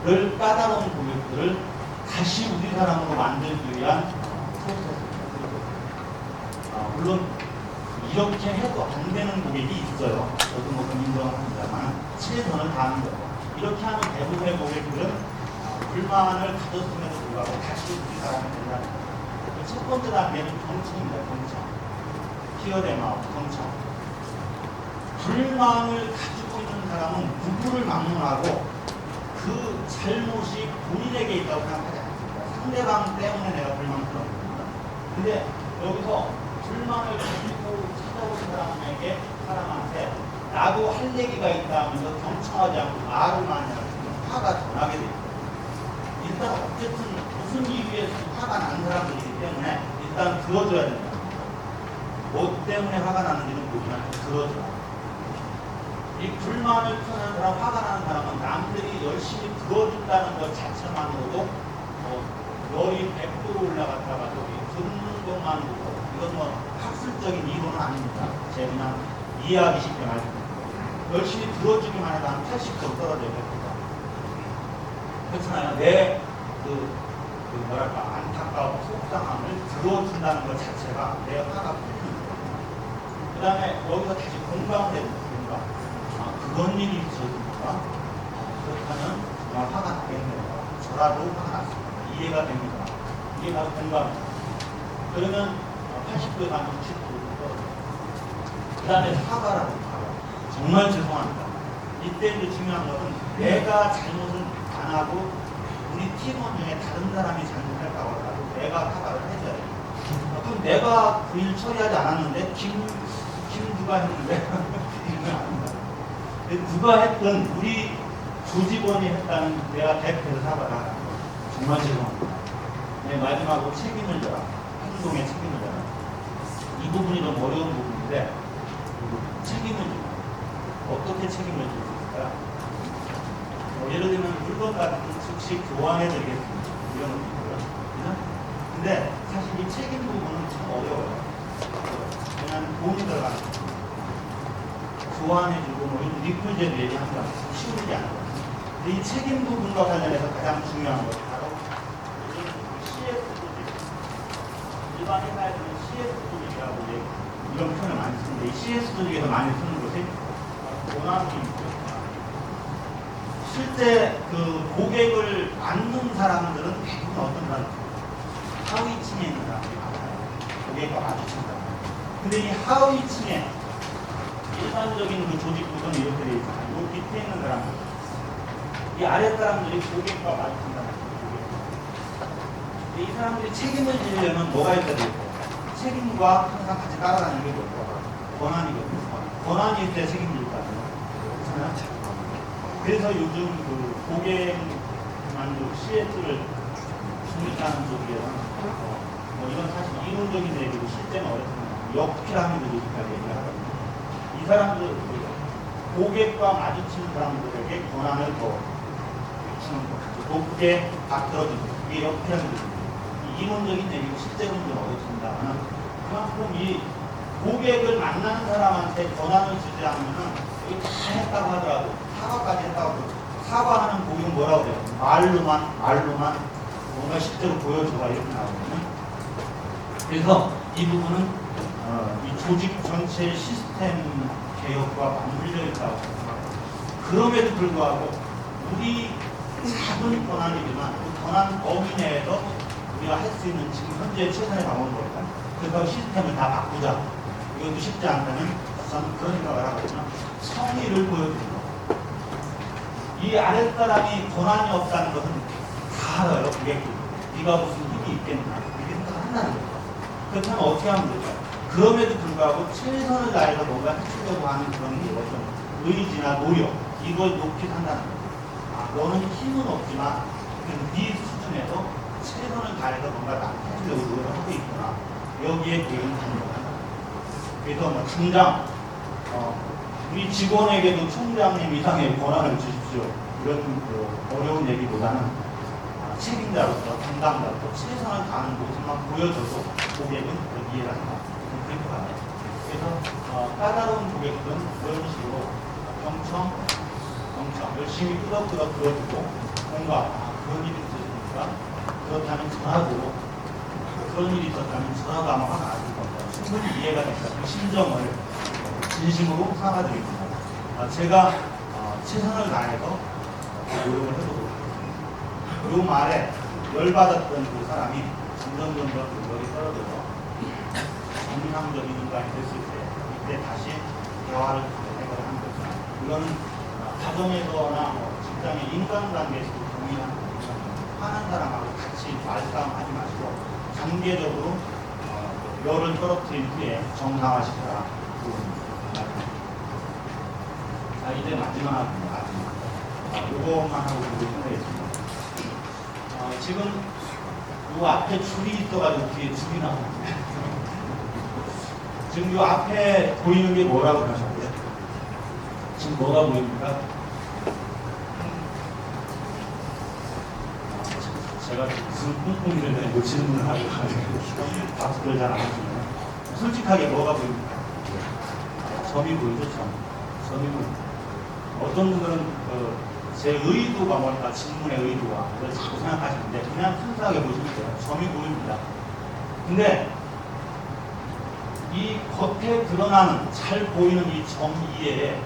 까다로운 고객들을 다시 우리 사람으로 만들기 위한 프로세스입니다. 물론 이렇게 해도 안 되는 고객이 있어요. 저도 뭐 인정합니다만 최선을 다하는 거고, 이렇게 하는 대부분의 고객들은 불만을 가졌음에도 불구하고 다시 우리 사람이 된다는 거예요. 첫 번째 단계는 경청입니다. 경청. 히어데마우 경청. 불만을 가지고 있는 사람은 누구를 막론하고 그 잘못이 본인에게 있다고 생각하지 않습니다. 상대방 때문에 내가 불만을 들었습니다. 근데 여기서 불만을 가지고 찾아오는 사람한테 나도 할 얘기가 있다 하면서 경청하지 않고 말을 많이 하면 화가 더 나게 됩니다. 일단 어쨌든 무슨 이유에서 화가 난 사람들이기 때문에 일단 들어줘야 된다. 뭐 때문에 화가 나는지는 모르지만 들어줘야. 이 불만을 표현하는 사람, 화가 나는 사람은 남들이 열심히 들어준다는 것 자체만으로도 열이 100도로 올라갔다가 듣는 것만으로도, 이건 뭐 학술적인 이론은 아닙니다. 제가 그냥 이해하기 쉽게 말씀드립니다. 열심히 들어주기만 해도 한 80점 떨어져야 됩니다. 그렇잖아요. 내 안타까운 속상함을 들어준다는 것 자체가 내 화가 풀리는 거예요. 그 다음에 여기서 다시 공감을 해줍니다. 그런 일이 있었습니까? 그렇다면 정말 화가 나겠네요. 저라도 화가 났습니다. 이해가 됩니다. 이게 바로 공감입니다. 그러면 80도에 가면 60도로 떨어져요. 그 다음에 사과라고 하고, 정말 죄송합니다. 이때 이제 중요한 것은 내가 잘못을 안 하고 우리 팀원 중에 다른 사람이 잘못할까 하더라도 내가 사과를 해줘야 돼요. 그럼 내가 그 일 처리하지 않았는데 김 누가 했는데 이건 아닙니다. 누가 했든 우리 조직원이 했다는 내가 대표해서 사과를 하라. 정말 죄송합니다. 네, 마지막으로 책임을 져라. 행동에 책임을 져라. 이 부분이 좀 어려운 부분인데, 책임을 져라. 어떻게 책임을 질 수 있을까요? 예를 들면 물건 같은 즉시 교환해드리겠습니다. 이런 것도 있고요. 근데 사실 이 책임 부분은 참 어려워요. 그냥 돈이 들어가는 거예요. 교환해주고 뭐 리플제도 얘기합니다. 쉬운 일이 아니거든요. 근데 이 책임 부분과 관련해서 가장 중요한 것은 바로 CS 조직. 일반 회사에서는 CS 조직이라고 이런 표현을 많이 쓰는데, 이 CS 조직에서 많이 쓰는 것이 권한입니다. 실제 그 고객을 만든 사람들은 대부분 어떤 사람입니까? 하위층에 있는 사람들이 많아요. 고객과 마주친다. 근데 이 하위층에 일반적인 그 조직 구조는 이렇게 되어 있잖아요. 이 밑에 있는 사람들, 이 아래 사람들이 고객과 마주친다. 이 사람들이 책임을 지려면 뭐가 있어야 돼요? 책임과 항상 같이 따라가는 게 뭐고? 권한이거든요. 권한이 있을 때 책임질 거 아니에요. 그렇잖아요. 그래서 요즘 그 고객 만족 CS를 중립하는 쪽에서는 뭐 이건 사실 이론적인 얘기고 실제는 어렵습니다. 역피라미드 조직까지 얘기를 하거든요. 이 사람들, 고객과 마주치는 사람들에게 권한을 더 주는 거, 높게 받들어주는 거, 이게 역피라미드. 이론적인 얘기고 실제로는 좀 어렵습니다만, 그만큼 이 고객을 만나는 사람한테 권한을 주지 않으면 여기 다 했다고 하더라도, 사과까지 했다고 하더라도, 사과하는 고객은 뭐라고 해요? 말로만 뭔가 실제로 보여줘봐, 이렇게 나오거든요. 그래서 이 부분은 이 조직 전체의 시스템 개혁과 맞물려 있다고 생각합니다. 그럼에도 불구하고 우리 작은 권한이지만 그 권한 범위 내에서 우리가 할 수 있는 지금 현재 최선의 방법은 뭘까요? 그래서 시스템을 다 바꾸자. 이것도 쉽지 않다면 저는 그런 생각을 하거든요. 성의를 보여주는 거. 이 아랫사람이 권한이 없다는 것은 다 알아요. 고객들이. 네가 무슨 힘이 있겠나. 이렇게 생각한다는 거죠. 그렇다면 어떻게 하면 될까요? 그럼에도 불구하고 최선을 다해서 뭔가 해주려고 하는 그런 좀 의지나 노력, 이걸 높이 산다는 거죠. 너는 힘은 없지만 네 수준에서 최선을 다해서 뭔가 해주려고 노력을 하고 있구나. 여기에 고객은 반응한다. 그래서 뭐 당장 우리 직원에게도 총장님 이상의 권한을 주십시오. 이런 어려운 얘기보다는 책임자로서 담당자로서 최선을 다하는 모습만 보여줘도 고객은 이해를 한다. 그렇게 가요. 그래서 까다로운 고객들은 그런 식으로 경청 열심히 끄덕끄덕 들어주고 뭔가 그런 일이 있었으니까 그렇다면 저라도 그런 일이 있었다면 저라도 아마 화가 났을 겁니다. 충분히 이해가 됩니다. 그 심정을 진심으로 사과드립니다. 제가 최선을 다해서 노력을 해보도록 하겠습니다. 이 말에 열받았던 그 사람이 점점 노력이 떨어져서 정상적인 인간이 됐을 때 이때 다시 대화를 해결하는 거죠. 이거는 가정에서나 직장의 인간관계에서도 동일한 거죠. 화난 사람하고 같이 말싸움하지 마시고 단계적으로 열을 떨어뜨린 후에 정상화시켜라. 자, 이제 마지막입니다. 요것만 하고 끝내겠습니다. 지금 요 앞에 줄이 있어가지고 뒤에 줄이 나오는데 지금 요 앞에 보이는 게 뭐라고 하셨어요? 지금 뭐가 보입니까? 제가 무슨 꿍꿍이를 못 치는 분을 하고 박수를 잘 안 하시네요. 솔직하게 뭐가 보입니까? 점이 보이죠, 점이 보입니다. 어떤 분들은 제 의도가 뭘까, 질문의 의도가 그걸 자꾸 생각하시는데 그냥 순수하게 보시면 돼요. 점이 보입니다. 근데 이 겉에 드러나는 잘 보이는 이 점 이외에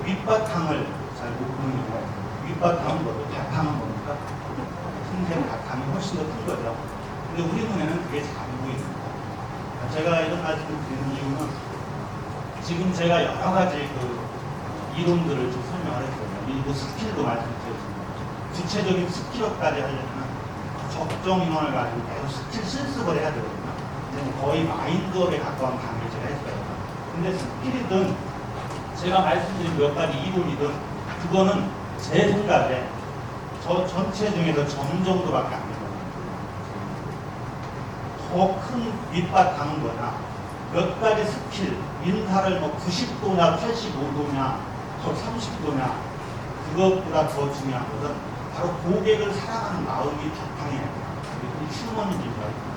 윗바탕을 잘 못 보는 경우가 있어요. 윗바탕은 뭐죠? 바탕은 뭡니까? 흰색 바탕이 훨씬 더 큰 거죠. 근데 우리 눈에는 그게 잘 안 보입니다. 제가 이런 말씀을 드리는 이유는 지금 제가 여러 가지 이론들을 좀 설명을 했거든요. 일부 스킬도 말씀드렸습니다. 구체적인 스킬업까지 하려면 적정 인원을 가지고 계속 스킬 실습을 해야 되거든요. 거의 마인드업에 가까운 강의를 제가 했어요. 근데 스킬이든 제가 말씀드린 몇 가지 이론이든 그거는 제 생각에 저 전체 중에서 점 정도밖에 안 되거든요. 더 큰 밑바탕은 뭐냐, 몇 가지 스킬, 인사를 90도냐 85도냐 더 30도냐, 그것보다 더 중요한 것은 바로 고객을 사랑하는 마음이 바탕이에요. 휴머니즘이라고.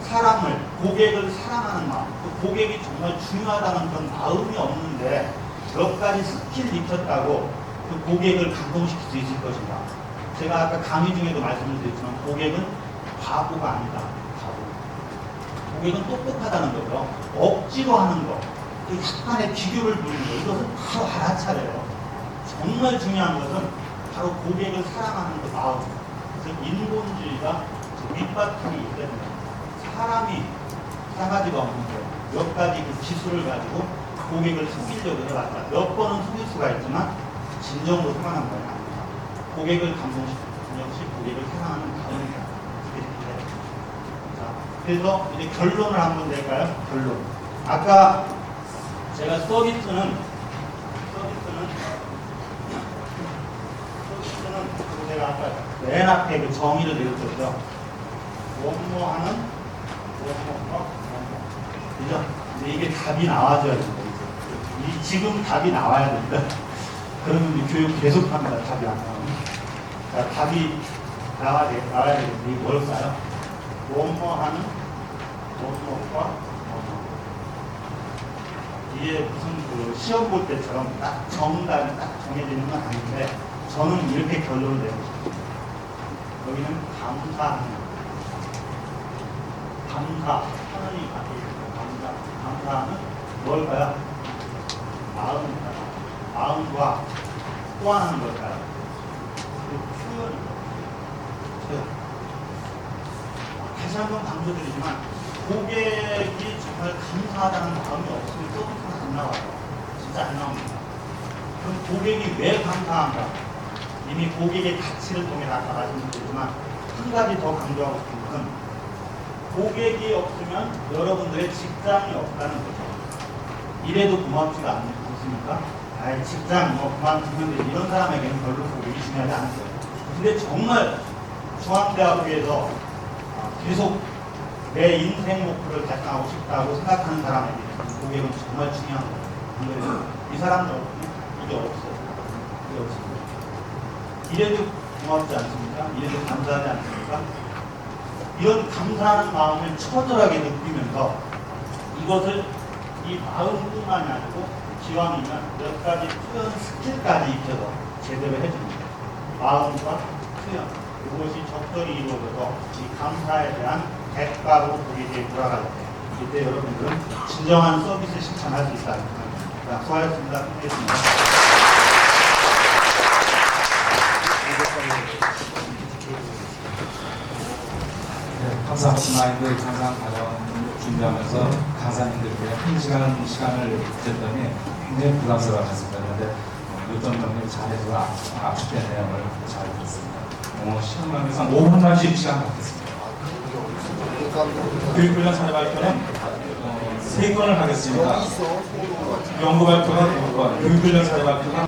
사람을, 고객을 사랑하는 마음, 그 고객이 정말 중요하다는 그런 마음이 없는데 몇 가지 스킬 익혔다고 그 고객을 감동시킬 수 있을 것인가. 제가 아까 강의 중에도 말씀을 드렸지만 고객은 바보가 아니다. 바보. 고객은 똑똑하다는 거죠. 억지로 하는 거, 약간의 비교를 부리는 거, 이것은 바로 알아차려요. 정말 중요한 것은 바로 고객을 사랑하는 그 마음. 그래서 인본주의가 밑바탕이 있거든요. 사람이 싸가지가 없는 거예요. 몇 가지 그 기술을 가지고 고객을 속이려고 해봤자 몇 번은 속일 수가 있지만 진정으로 사랑하는 건 아닙니다. 고객을 감동시키는 역시 고객을 사랑하는 마음이다. 이렇게 해요. 자, 그래서 이제 결론을 한번 낼까요? 결론. 아까 제가 서비스는 제가 아까 맨 앞에 그 정의를 내렸죠. 뭐뭐하는 그죠? 근데 이게 답이 나와줘야 됩니다. 지금 답이 나와야 됩니다. 그러면 교육 계속합니다. 답이 안 나오면. 자, 답이 나와야 되는데 이게 뭘까요? 뭐뭐하는 뭐뭐과 뭐뭐. 이게 무슨 시험 볼 때처럼 딱 정답이 딱 정해지는 건 아닌데 저는 이렇게 결론을 내고 싶습니다. 여기는 감사합니다. 감사, 하나님이 감사. 감사는 뭘까요? 마음입니다. 마음과 또 하나는 뭘까요? 그 표현입니다. 표현. 다시 한번 강조드리지만 고객이 정말 감사하다는 마음이 없으면 서비스는 안 나와요. 진짜 안 나옵니다. 그럼 고객이 왜 감사한가? 이미 고객의 가치를 통해 아까 말씀드렸지만 한 가지 더 강조하고 싶은 것은 고객이 없으면 여러분들의 직장이 없다는 거죠. 이래도 고맙지가 않습니까? 아이, 직장 그만두면 되지. 이런 사람에게는 별로 고객이 중요하지 않을 거예요. 근데 정말 중앙대학교에서 계속 내 인생 목표를 달성하고 싶다고 생각하는 사람에게는 고객은 정말 중요한 거예요. 이 사람들 없으면 이게 없어요. 이게 없습니다. 이래도 고맙지 않습니까? 이래도 감사하지 않습니까? 이런 감사하는 마음을 처절하게 느끼면서 이것을 이 마음뿐만이 아니고 기왕이면 몇 가지 표현 스킬까지 익혀서 제대로 해줍니다. 마음과 수연, 이것이 적절히 이루어져서 이 감사에 대한 대가로 고객에게 돌아갈 때, 이때 여러분들은 진정한 서비스 실천할 수 있다는 생각입니다. 수고하셨습니다. 끝내겠습니다. 감사 마인드 감상 과정 준비하면서 강사님들께 한 시간을 드렸더니 굉장히 부담스러웠습니다. 그런데 요점 정리를 잘해서 압축된 내용을 잘 들었습니다. 시간만에서 5분만씩 시간 갖겠습니다. 교육훈련 사례 발표는 3건을 하겠습니다. 연구 발표는 2건, 교육훈련 사례 발표는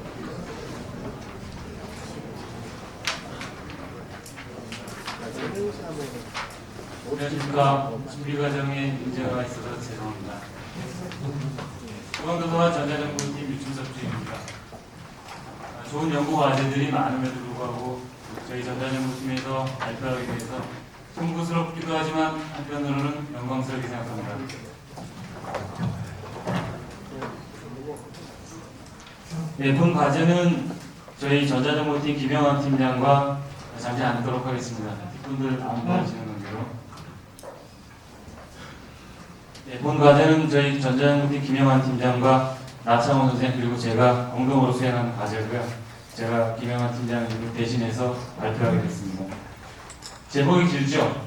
안녕하십니까. 준비 과정에 문제가 있어서 죄송합니다. 중앙도서관 전자정보팀 유충섭주입니다. 좋은 연구 과제들이 많음에도 불구하고 저희 전자정보팀에서 발표하게 돼서 송구스럽기도 하지만 한편으로는 영광스럽게 생각합니다. 네, 본 과제는 저희 전자정보팀 김영환 팀장과 잠시 앉도록 하겠습니다. 뒷분들 안 보이시는 관계로. 네, 본 과제는 저희 전자정보팀 김영환 팀장과 나창원 선생 그리고 제가 공동으로 수행하는 과제고요. 제가 김영환 팀장님을 대신해서 발표하게 됐습니다. 제목이 길죠?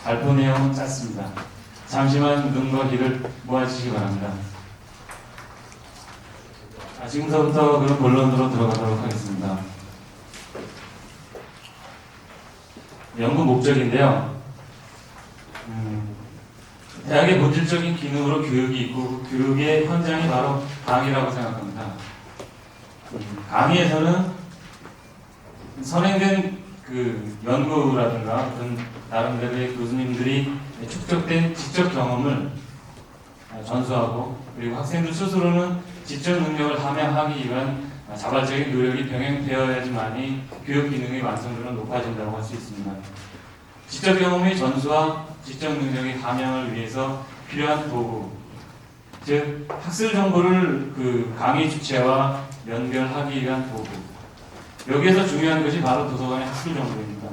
발표 내용은 짧습니다. 잠시만 눈과 귀를 모아주시기 바랍니다. 지금서부터 그런 본론으로 들어가도록 하겠습니다. 연구 목적인데요. 대학의 본질적인 기능으로 교육이 있고 교육의 현장이 바로 강의라고 생각합니다. 강의에서는 선행된 그 연구라든가 그런 나름대로의 교수님들이 축적된 지적 경험을 전수하고 그리고 학생들 스스로는 지적 능력을 함양하기 위한 자발적인 노력이 병행되어야지만이 교육 기능의 완성도는 높아진다고 할 수 있습니다. 지적 경험의 전수와 지적 능력의 함양을 위해서 필요한 도구, 즉 학술 정보를 그 강의 주체와 연결하기 위한 도구. 여기에서 중요한 것이 바로 도서관의 학술 정보입니다.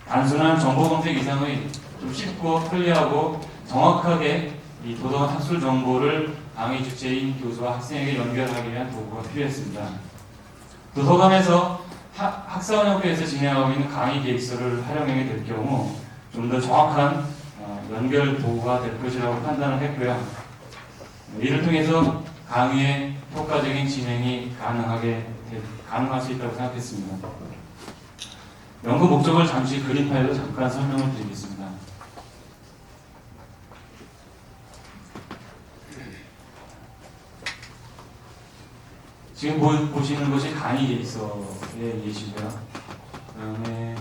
단순한 정보 검색 이상의 좀 쉽고 편리하고 정확하게 이 도서관 학술 정보를 강의 주체인 교수와 학생에게 연결하기 위한 도구가 필요했습니다. 도서관에서 학사원협회에서 진행하고 있는 강의 계획서를 활용하게 될 경우 좀 더 정확한 연결 도구가 될 것이라고 판단을 했고요. 이를 통해서 강의의 효과적인 진행이 가능할 수 있다고 생각했습니다. 연구 목적을 잠시 그림 파일로 잠깐 설명을 드리겠습니다. 지금 보시는 것이 강의 계획서의 예시고요. 그다음에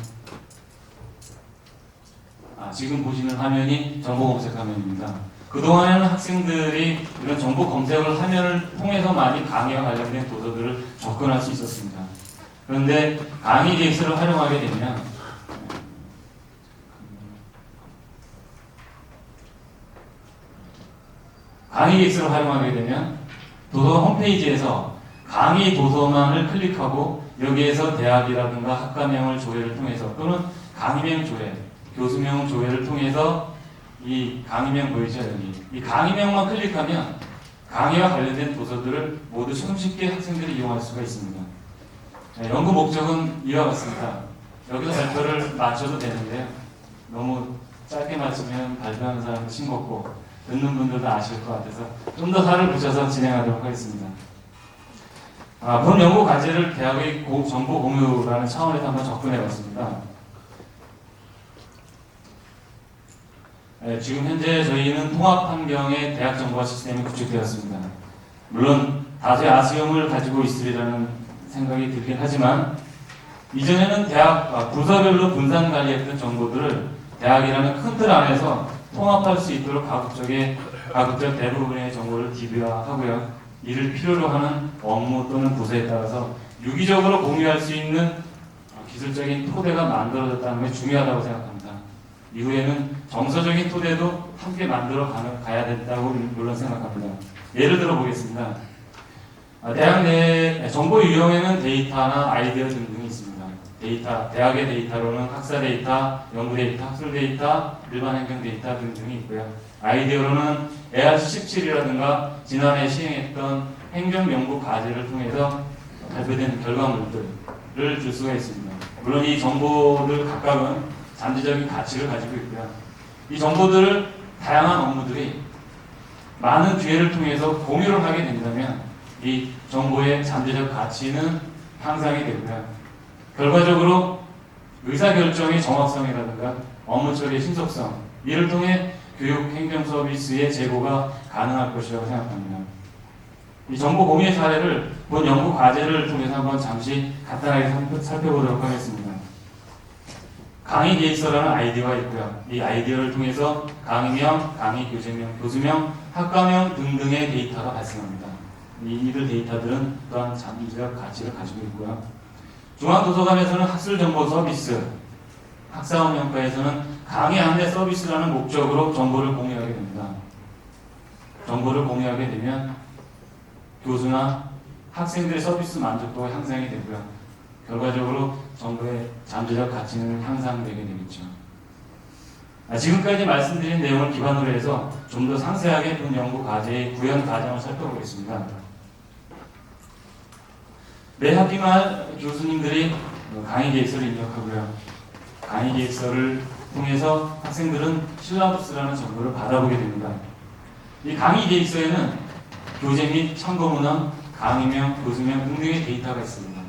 지금 보시는 화면이 정보 검색 화면입니다. 그동안에는 학생들이 이런 정보 검색을 화면을 통해서 많이 강의와 관련된 도서들을 접근할 수 있었습니다. 그런데 강의 계획서를 활용하게 되면 도서관 홈페이지에서 강의 도서만을 클릭하고 여기에서 대학이라든가 학과명을 조회를 통해서 또는 강의명 조회, 교수명 조회를 통해서 이 강의명 보이죠? 여기 이 강의명만 클릭하면 강의와 관련된 도서들을 모두 손쉽게 학생들이 이용할 수가 있습니다. 연구 목적은 이와 같습니다. 여기서 발표를 맞춰도 되는데요. 너무 짧게 맞추면 발표하는 사람은 싱겁고 듣는 분들도 아실 것 같아서 좀 더 살을 붙여서 진행하도록 하겠습니다. 본 연구 과제를 대학의 정보 공유라는 차원에서 한번 접근해봤습니다. 지금 현재 저희는 통합 환경의 대학 정보화 시스템이 구축되었습니다. 물론 다수의 아쉬움을 가지고 있으리라는 생각이 들긴 하지만 이전에는 대학 부서별로 분산 관리했던 정보들을 대학이라는 큰 틀 안에서 통합할 수 있도록 가급적 대부분의 정보를 DB화하고요. 이를 필요로 하는 업무 또는 부서에 따라서 유기적으로 공유할 수 있는 기술적인 토대가 만들어졌다는 것이 중요하다고 생각합니다. 이후에는 정서적인 토대도 함께 만들어 가야 된다고 물론 생각합니다. 예를 들어 보겠습니다. 대학 내 정보 유형에는 데이터나 아이디어 등등이 있습니다. 데이터, 대학의 데이터로는 학사 데이터, 연구 데이터, 학술 데이터, 일반 행정 데이터 등등이 있고요. 아이디어로는 ARC17이라든가 지난해 시행했던 행정 연구 과제를 통해서 발표된 결과물들을 줄 수가 있습니다. 물론 이 정보들 각각은 잠재적인 가치를 가지고 있고요. 이 정보들을 다양한 업무들이 많은 기회를 통해서 공유를 하게 된다면 이 정보의 잠재적 가치는 향상이 되고요. 결과적으로 의사결정의 정확성이라든가 업무 처리의 신속성, 이를 통해 교육 행정 서비스의 제고가 가능할 것이라고 생각합니다. 이 정보 공유의 사례를 본 연구 과제를 통해서 한번 잠시 간단하게 살펴보도록 하겠습니다. 강의 계획서라는 아이디어가 있고요. 이 아이디어를 통해서 강의명, 강의 교재명, 교수명, 학과명 등등의 데이터가 발생합니다. 이들 데이터들은 또한 잠재적 가치를 가지고 있고요. 중앙도서관에서는 학술정보 서비스, 학사원연과에서는 강의 안내 서비스라는 목적으로 정보를 공유하게 됩니다. 정보를 공유하게 되면 교수나 학생들의 서비스 만족도가 향상이 되고요. 결과적으로 정보의 잠재적 가치는 향상되게 되겠죠. 지금까지 말씀드린 내용을 기반으로 해서 좀 더 상세하게 본 연구 과제의 구현 과정을 살펴보겠습니다. 매 학기말 교수님들이 강의 계획서를 입력하고요. 강의 계획서를 통해서 학생들은 실라부스라는 정보를 받아보게 됩니다. 이 강의 계획서에는 교재 및 참고문헌, 강의명, 교수명 등등의 데이터가 있습니다.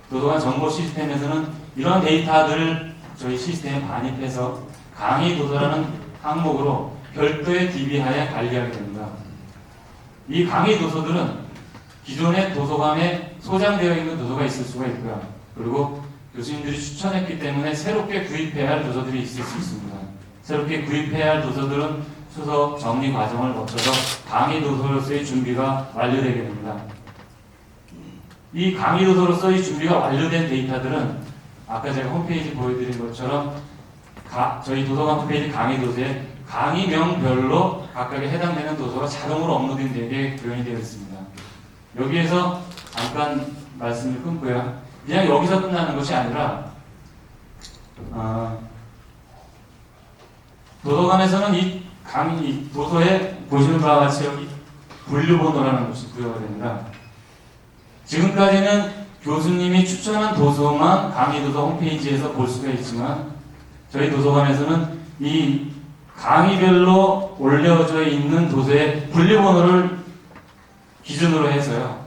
도서관 정보 시스템에서는 이러한 데이터들을 저희 시스템에 반입해서 강의 도서라는 항목으로 별도의 DB하에 관리하게 됩니다. 이 강의 도서들은 기존의 도서관에 소장되어 있는 도서가 있을 수가 있고요. 그리고 교수님들이 추천했기 때문에 새롭게 구입해야 할 도서들이 있을 수 있습니다. 새롭게 구입해야 할 도서들은 수서 정리 과정을 거쳐서 강의 도서로서의 준비가 완료되게 됩니다. 이 강의 도서로서의 준비가 완료된 데이터들은 아까 제가 홈페이지 보여드린 것처럼 저희 도서관 홈페이지 강의 도서에 강의명별로 각각에 해당되는 도서가 자동으로 업로드되게 구현이 되어 있습니다. 여기에서 잠깐 말씀을 끊고요. 그냥 여기서 끝나는 것이 아니라 도서관에서는 이 강의 도서에 보시는 바와 같이 여기 분류번호라는 것이 부여가 됩니다. 지금까지는 교수님이 추천한 도서만 강의도서 홈페이지에서 볼 수가 있지만 저희 도서관에서는 이 강의별로 올려져 있는 도서의 분류번호를 기준으로 해서요.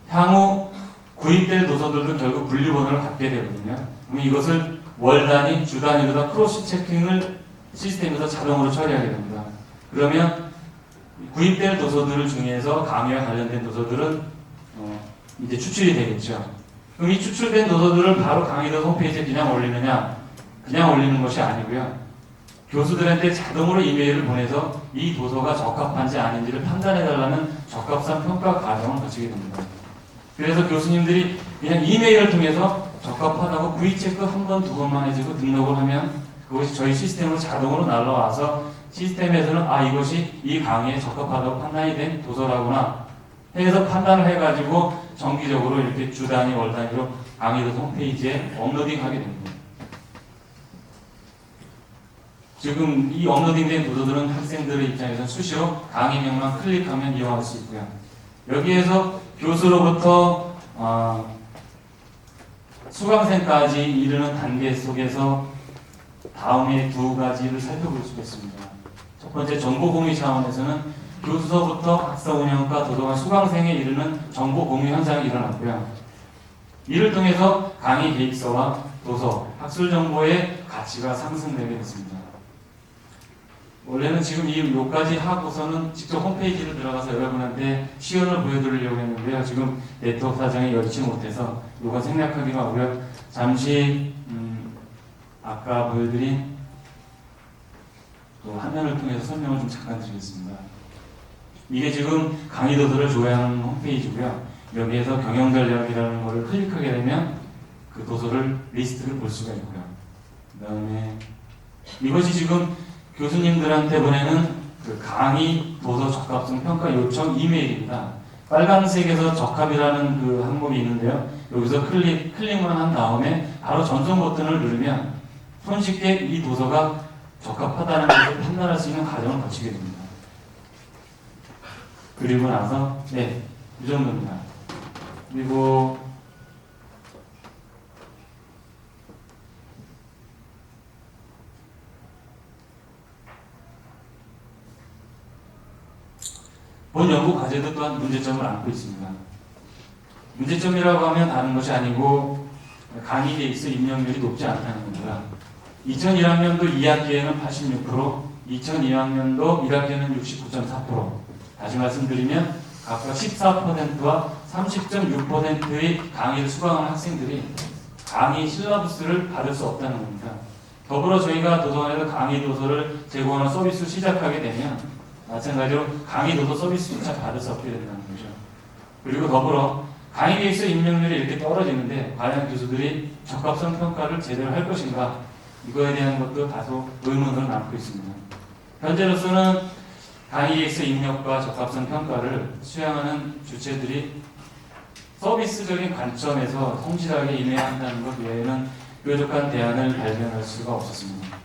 향후 구입될 도서들도 결국 분류번호를 갖게 되거든요. 그럼 이것을 월 단위, 주 단위로 다 크로스 체킹을 시스템에서 자동으로 처리하게 됩니다. 그러면 구입될 도서들 중에서 강의와 관련된 도서들은 이제 추출이 되겠죠. 그럼 이 추출된 도서들을 바로 강의도서 홈페이지에 그냥 올리느냐? 그냥 올리는 것이 아니고요. 교수들한테 자동으로 이메일을 보내서 이 도서가 적합한지 아닌지를 판단해달라는 적합성 평가 과정을 거치게 됩니다. 그래서 교수님들이 그냥 이메일을 통해서 적합하다고 구입 체크 한 번, 두 번만 해주고 등록을 하면 그것이 저희 시스템으로 자동으로 날라와서 시스템에서는 이것이 이 강의에 적합하다고 판단이 된 도서라구나 해서 판단을 해가지고 정기적으로 이렇게 주 단위, 월 단위로 강의도서 홈페이지에 업로딩하게 됩니다. 지금 이 업로딩된 도서들은 학생들의 입장에서 수시로 강의명만 클릭하면 이용할 수 있고요. 여기에서 교수로부터 수강생까지 이르는 단계 속에서 다음에 두 가지를 살펴볼 수가 있습니다. 첫 번째, 정보 공유 차원에서는 교수서부터 학사 운영과 도서관 수강생에 이르는 정보 공유 현상이 일어났고요. 이를 통해서 강의 계획서와 도서, 학술 정보의 가치가 상승되게 됐습니다. 원래는 지금 요까지 하고서는 직접 홈페이지를 들어가서 여러분한테 시연을 보여드리려고 했는데요. 지금 네트워크 사정이 여의치 못해서 요가 생략하기로 하고요. 잠시 아까 보여드린 또 화면을 통해서 설명을 좀 잠깐 드리겠습니다. 이게 지금 강의도서를 조회하는 홈페이지고요. 여기에서 경영전략이라는 것을 클릭하게 되면 그 도서를 리스트를 볼 수가 있고요. 그 다음에 이것이 지금 교수님들한테 보내는 그 강의 도서 적합성 평가 요청 이메일입니다. 빨간색에서 적합이라는 그 항목이 있는데요. 여기서 클릭만 한 다음에 바로 전송 버튼을 누르면 손쉽게 이 도서가 적합하다는 것을 판단할 수 있는 과정을 거치게 됩니다. 그리고 나서 네, 이 정도입니다. 그리고 본 연구 과제도 또한 문제점을 안고 있습니다. 문제점이라고 하면 다른 것이 아니고 강의에 있어 입력률이 높지 않다는 겁니다. 2001학년도 2학기에는 86%, 2002학년도 1학기에는 69.4%. 다시 말씀드리면 각각 14%와 30.6%의 강의를 수강한 학생들이 강의 실러버스를 받을 수 없다는 겁니다. 더불어 저희가 도서관에서 강의 도서를 제공하는 서비스를 시작하게 되면 마찬가지로 강의 도서 서비스조차 받을 수 없게 된다는 거죠. 그리고 더불어 강의에 있어 입력률이 이렇게 떨어지는데 과연 교수들이 적합성 평가를 제대로 할 것인가, 이거에 대한 것도 다소 의문을 남고 있습니다. 현재로서는 강의에 있어 입력과 적합성 평가를 수행하는 주체들이 서비스적인 관점에서 성실하게 임해야 한다는 것 외에는 뾰족한 대안을 발견할 수가 없었습니다.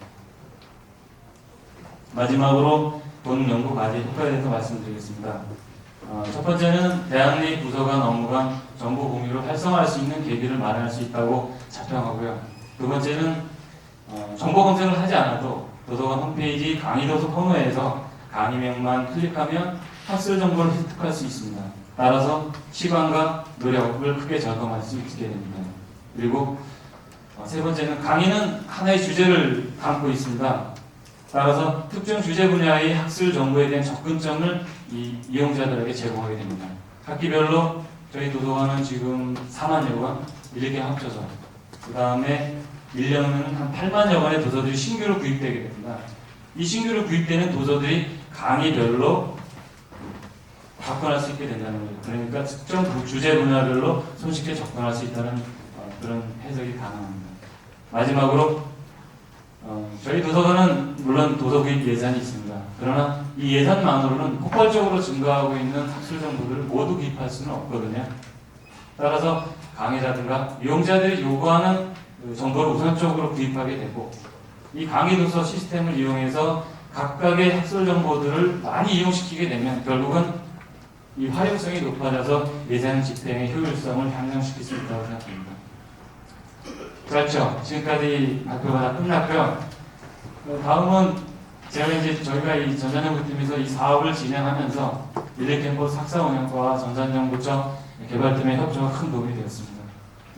마지막으로 본 연구 과제 효과에 대해서 말씀드리겠습니다. 첫 번째는 대학 내 부서간 업무간 정보 공유를 활성화할 수 있는 계기를 마련할 수 있다고 자평하고요. 두 번째는 정보 검색을 하지 않아도 도서관 홈페이지 강의도서 코너에서 강의명만 클릭하면 학술 정보를 획득할 수 있습니다. 따라서 시간과 노력을 크게 절감할 수 있게 됩니다. 그리고 세 번째는 강의는 하나의 주제를 담고 있습니다. 따라서 특정 주제 분야의 학술 정보에 대한 접근점을 이용자들에게 제공하게 됩니다. 학기별로 저희 도서관은 지금 4만여 권 이렇게 합쳐서, 그 다음에 1년은 한 8만여 권의 도서들이 신규로 구입되게 됩니다. 이 신규로 구입되는 도서들이 강의별로 접근할 수 있게 된다는 거죠. 그러니까 특정 주제 분야별로 손쉽게 접근할 수 있다는 그런 해석이 가능합니다. 마지막으로 저희 도서관은 물론 도서 구입 예산이 있습니다. 그러나 이 예산만으로는 폭발적으로 증가하고 있는 학술 정보들을 모두 구입할 수는 없거든요. 따라서 강의라든가 이용자들이 요구하는 정보를 우선적으로 구입하게 되고, 이 강의 도서 시스템을 이용해서 각각의 학술 정보들을 많이 이용시키게 되면 결국은 이 활용성이 높아져서 예산 집행의 효율성을 향상시킬 수 있다고 생각합니다. 그렇죠. 지금까지 발표가 다 끝났고요. 다음은 제가 이제 저희가 이 전자정보팀에서 이 사업을 진행하면서 릴레이캠퍼스 학사운영과와 전자정보청 개발팀의 협조가 큰 도움이 되었습니다.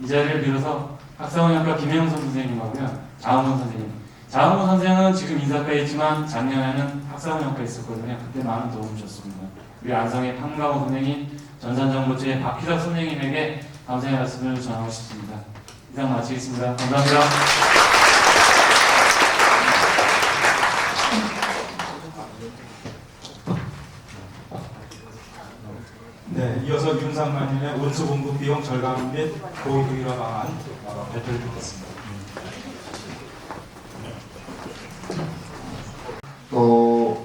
이 자리를 빌어서 학사운영과 김영선 선생님하고요, 장훈 선생님. 장훈 선생은 지금 인사과에 있지만 작년에는 학사운영과에 있었거든요. 그때 많은 도움을 줬습니다. 우리 안성의 판강호 선생님, 전산정보체의 박희석 선생님에게 감사의 말씀을 전하고 싶습니다. 이상 마치겠습니다. 감사합니다. 네, 이어서 윤상만님의 온수 공급 비용 절감 및 고효율화 방안 발표를 듣겠습니다. 또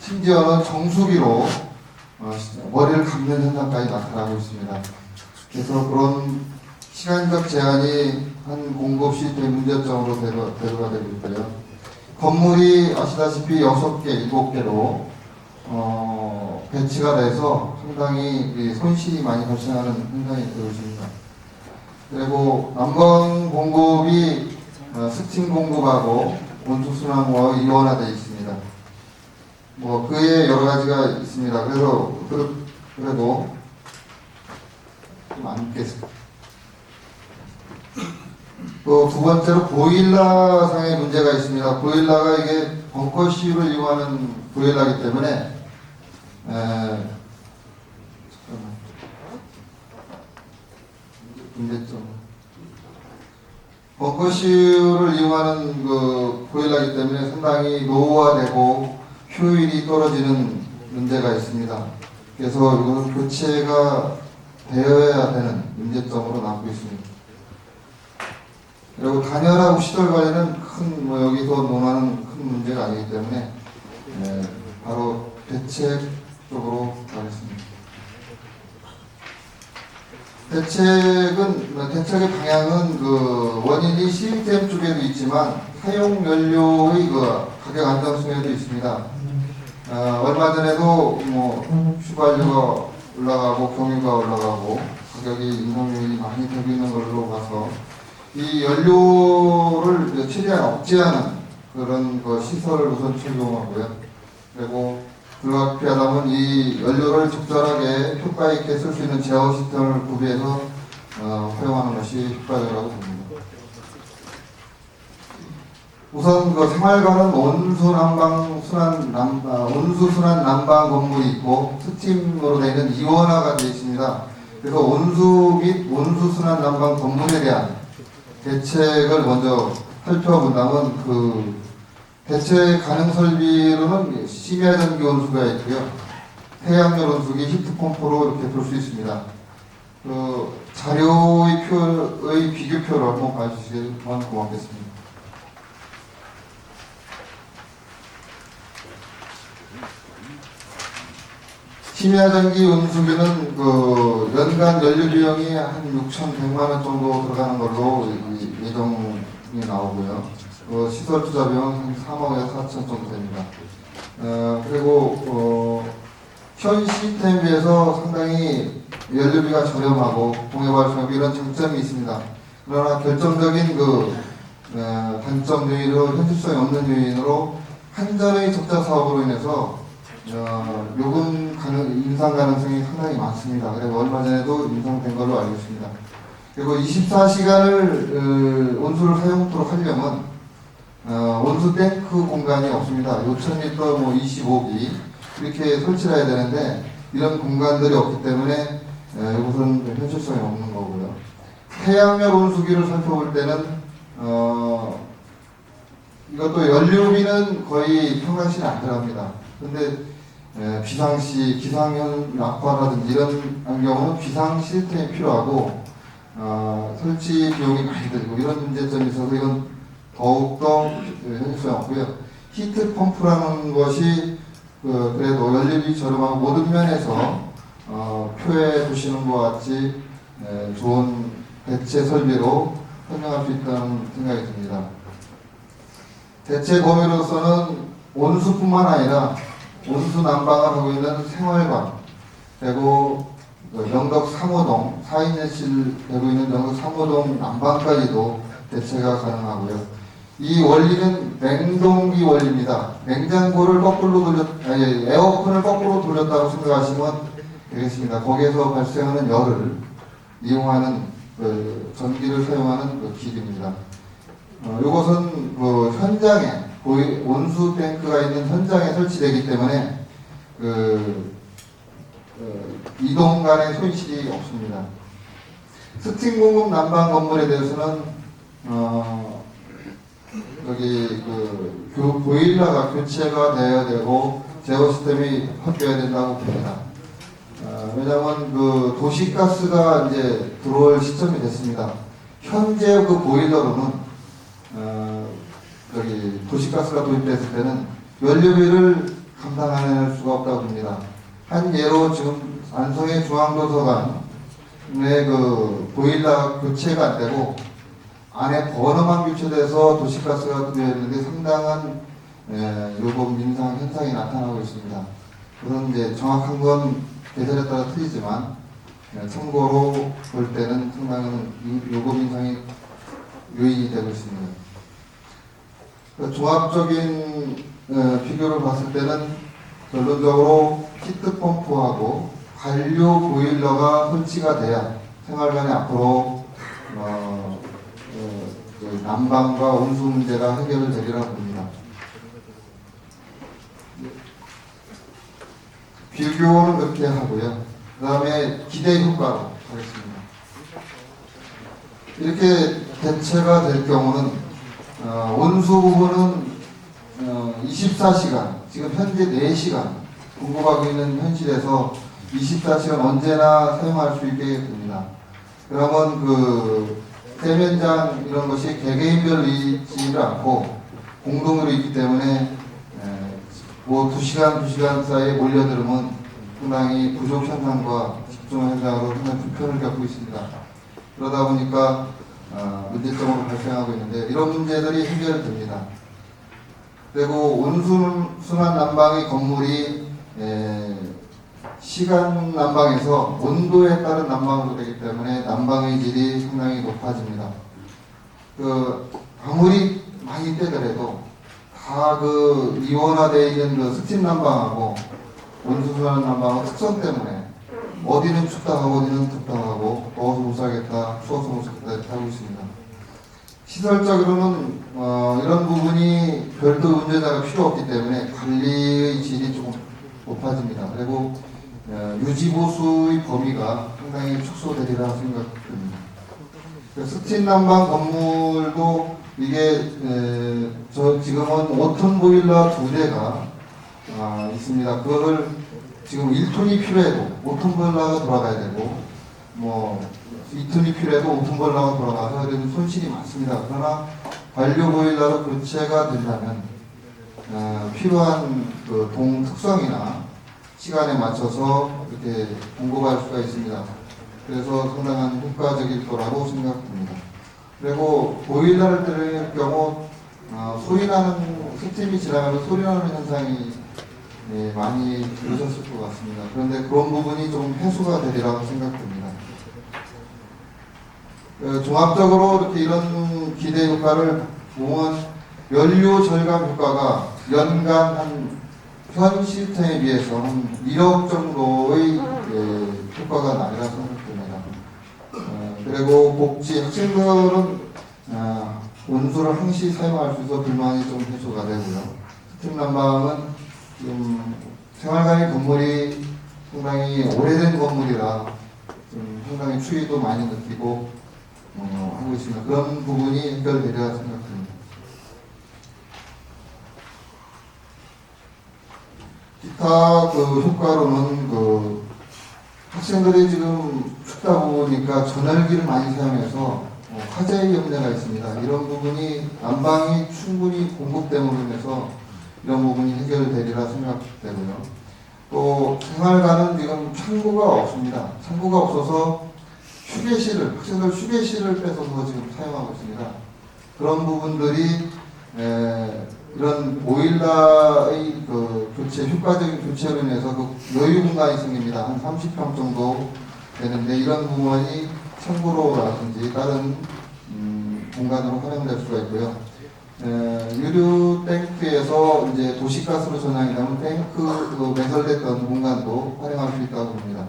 심지어는 정수기로 머리를 감는 현상까지 나타나고 있습니다. 그래서 그런 시간적 제한이 한 공급 시스템의 문제점으로 대두가 되고 있고요. 건물이 아시다시피 6개, 7개로 배치가 돼서 상당히 손실이 많이 발생하는 현상이 되고 있습니다. 그리고 난방 공급이 스팀 공급하고 온수순환과 이원화되어 있습니다. 뭐 그에 여러 가지가 있습니다. 그래서 그래도 좀 안 깼습니다. 또 두 번째로 보일러 상의 문제가 있습니다. 보일러가 이게 벙커시유를 이용하는 보일러이기 때문에 문제점. 벙커시유를 이용하는 그 보일러이기 때문에 상당히 노후화되고 효율이 떨어지는 문제가 있습니다. 그래서 이것은 교체가 되어야 되는 문제점으로 남고 있습니다. 그리고 단열하고 시설 관리는 여기서 논하는 큰 문제가 아니기 때문에 바로 대책 쪽으로 가겠습니다. 대책의 방향은 그 원인이 시스템 쪽에도 있지만 사용 연료의 그 가격 안정성에도 있습니다. 얼마 전에도 뭐 휘발유가 올라가고 경유가 올라가고 가격이 인상 요인이 많이 되고 있는 걸로 봐서 이 연료를 최대한 억제하는 그런 그 시설을 우선 적용하고요. 그리고 불가피하다면 이 연료를 적절하게 효과 있게 쓸 수 있는 제어 시스템을 구비해서 활용하는 것이 효과적이라고 봅니다. 우선 그 생활관은 온수 순환 난방 건물이 있고 스팀으로 되어 있는 이원화가 되어 있습니다. 그래서 온수 및 온수 순환 난방 건물에 대한 대책을 먼저 살펴본다면 그 대체 가능 설비로는 심야 전기 온수가 있고요. 태양열 온수기, 히트펌프로 이렇게 볼 수 있습니다. 그 자료의 비교표를 한번 봐주시면 고맙겠습니다. 심야 전기 온수기는 그 연간 연료 비용이 한 6,100만 원 정도 들어가는 걸로 예정이 나오고요. 시설 투자 비용 한 3억에서 4천 정도 됩니다. 그리고 현 시스템에 비해서 상당히 연료비가 저렴하고 공해 발생비 이런 장점이 있습니다. 그러나 결정적인 단점 요인으로 현실성이 없는 요인으로 한전의 적자 사업으로 인해서 요금 인상 가능성이 상당히 많습니다. 그리고 얼마 전에도 인상된 걸로 알고 있습니다. 그리고 24시간을 온수를 사용토록 하려면 온수 탱크 공간이 없습니다. 5,000리터 25기 이렇게 설치를 해야 되는데 이런 공간들이 없기 때문에 이것은 현실성이 없는 거고요. 태양열 온수기를 살펴볼 때는 이것도 연료비는 거의 평상시에 안 들어갑니다. 근데 비상시 기상현 악화라든지 이런 경우는 비상 시스템이 필요하고 설치 비용이 많이 들고 이런 문제점이 있어서 이건 더욱더 현실성이 없고요. 히트 펌프라는 것이 그래도 연료비 저렴하고 모든 면에서 표에 보시는 것 같이 좋은 대체 설비로 설명할 수 있다는 생각이 듭니다. 대체 범위로서는 온수뿐만 아니라 온수 난방을 하고 있는 생활관, 그리고 영덕 3호동 4인실 되고 있는 영덕 3호동 난방까지도 대체가 가능하고요. 이 원리는 냉동기 원리입니다. 냉장고를 에어컨을 거꾸로 돌렸다고 생각하시면 되겠습니다. 거기에서 발생하는 열을 이용하는 전기를 사용하는 기기입니다. 이것은 현장에 온수 탱크가 있는 현장에 설치되기 때문에 이동 간의 손실이 없습니다. 스팀 공급 난방 건물에 대해서는 여기 보일러가 교체가 되어야 되고 제어 시스템이 바뀌어야 된다고 봅니다. 왜냐하면 도시가스가 이제 들어올 시점이 됐습니다. 현재 보일러로는 도시가스가 도입됐을 때는 연료비를 감당할 수가 없다고 봅니다. 한 예로 지금 안성의 중앙도서관에 보일러 교체가 안 되고 안에 버너만 교체돼서 도시가스가 들어있는데 상당한 요금 인상 현상이 나타나고 있습니다. 그런 이제 정확한 건 계절에 따라 틀리지만 참고로 볼 때는 상당한 요금 인상이 요인이 되고 있습니다. 종합적인 비교를 봤을 때는 결론적으로 히트펌프하고 관료 보일러가 설치가 돼야 생활관에 앞으로 난방과 온수 문제가 해결되리라고 봅니다. 비교는 그렇게 하고요. 그 다음에 기대 효과로 하겠습니다. 이렇게 대체가 될 경우는 온수 부분은 24시간, 지금 현재 4시간 공급하고 있는 현실에서 24시간 언제나 사용할 수 있게 됩니다. 그러면 세면장 이런 것이 개개인별로 있지를 않고 공동으로 있기 때문에 2시간 사이에 몰려들으면 상당히 부족 현상과 국정 현장으로 상당히 불편을 겪고 있습니다. 그러다 보니까 문제점으로 발생하고 있는데 이런 문제들이 해결됩니다. 그리고 온순한 난방의 건물이 시간 난방에서 온도에 따른 난방으로 되기 때문에 난방의 질이 상당히 높아집니다. 아무리 많이 떼더라도 다 이원화되어 있는 스팀 난방하고 온수순환 난방의 특성 때문에 어디는 춥다 하고 어디는 덥다 하고 더워서 못 살겠다, 추워서 못 살겠다 이렇게 하고 있습니다. 시설적으로는 이런 부분이 별도 운전자가 필요 없기 때문에 관리의 질이 조금 높아집니다. 그리고 유지보수의 범위가 상당히 축소되리라 생각됩니다. 스팀 난방 건물도 이게 지금은 5톤 보일러 2대가 있습니다. 그거를 지금 1톤이 필요해도 5톤 보일러가 돌아가야 되고 2톤이 필요해도 5톤 보일러가 돌아가서 이런 손실이 많습니다. 그러나 관료 보일러로 교체가 된다면 필요한 동 특성이나 시간에 맞춰서 이렇게 공급할 수가 있습니다. 그래서 상당한 효과적일 거라고 생각됩니다. 그리고 보일러를 때릴 경우 스팀이 지나가면 소리나는 현상이 많이 들으셨을 것 같습니다. 그런데 그런 부분이 좀 해소가 되리라고 생각됩니다. 종합적으로 이렇게 이런 기대 효과를 보면 연료 절감 효과가 연간 현 시스템에 비해서 한 1억 정도의 효과가 나리라 생각됩니다. 그리고 복지 학생들은 온수를 항시 사용할 수 있어 불만이 좀 해소가 되고요. 스팀 난방은 지금 생활관의 건물이 상당히 오래된 건물이라 좀 상당히 추위도 많이 느끼고 하고 있습니다. 그런 부분이 해결되리라 생각합니다. 기타 효과로는 학생들이 지금 춥다 보니까 전열기를 많이 사용해서 화재의 염려가 있습니다. 이런 부분이 난방이 충분히 공급됨으로 인해서 이런 부분이 해결되리라 생각되고요. 또 생활관은 지금 창구가 없습니다. 창구가 없어서 학생들 휴게실을 뺏어서 지금 사용하고 있습니다. 그런 부분들이 이런 보일러의 효과적인 교체로 인해서 여유 공간이 생깁니다. 한 30평 정도 되는데 이런 부분이 창고로라든지 다른 공간으로 활용될 수가 있고요. 유류 탱크에서 이제 도시가스로 전환이 되면 탱크 매설됐던 공간도 활용할 수 있다고 봅니다.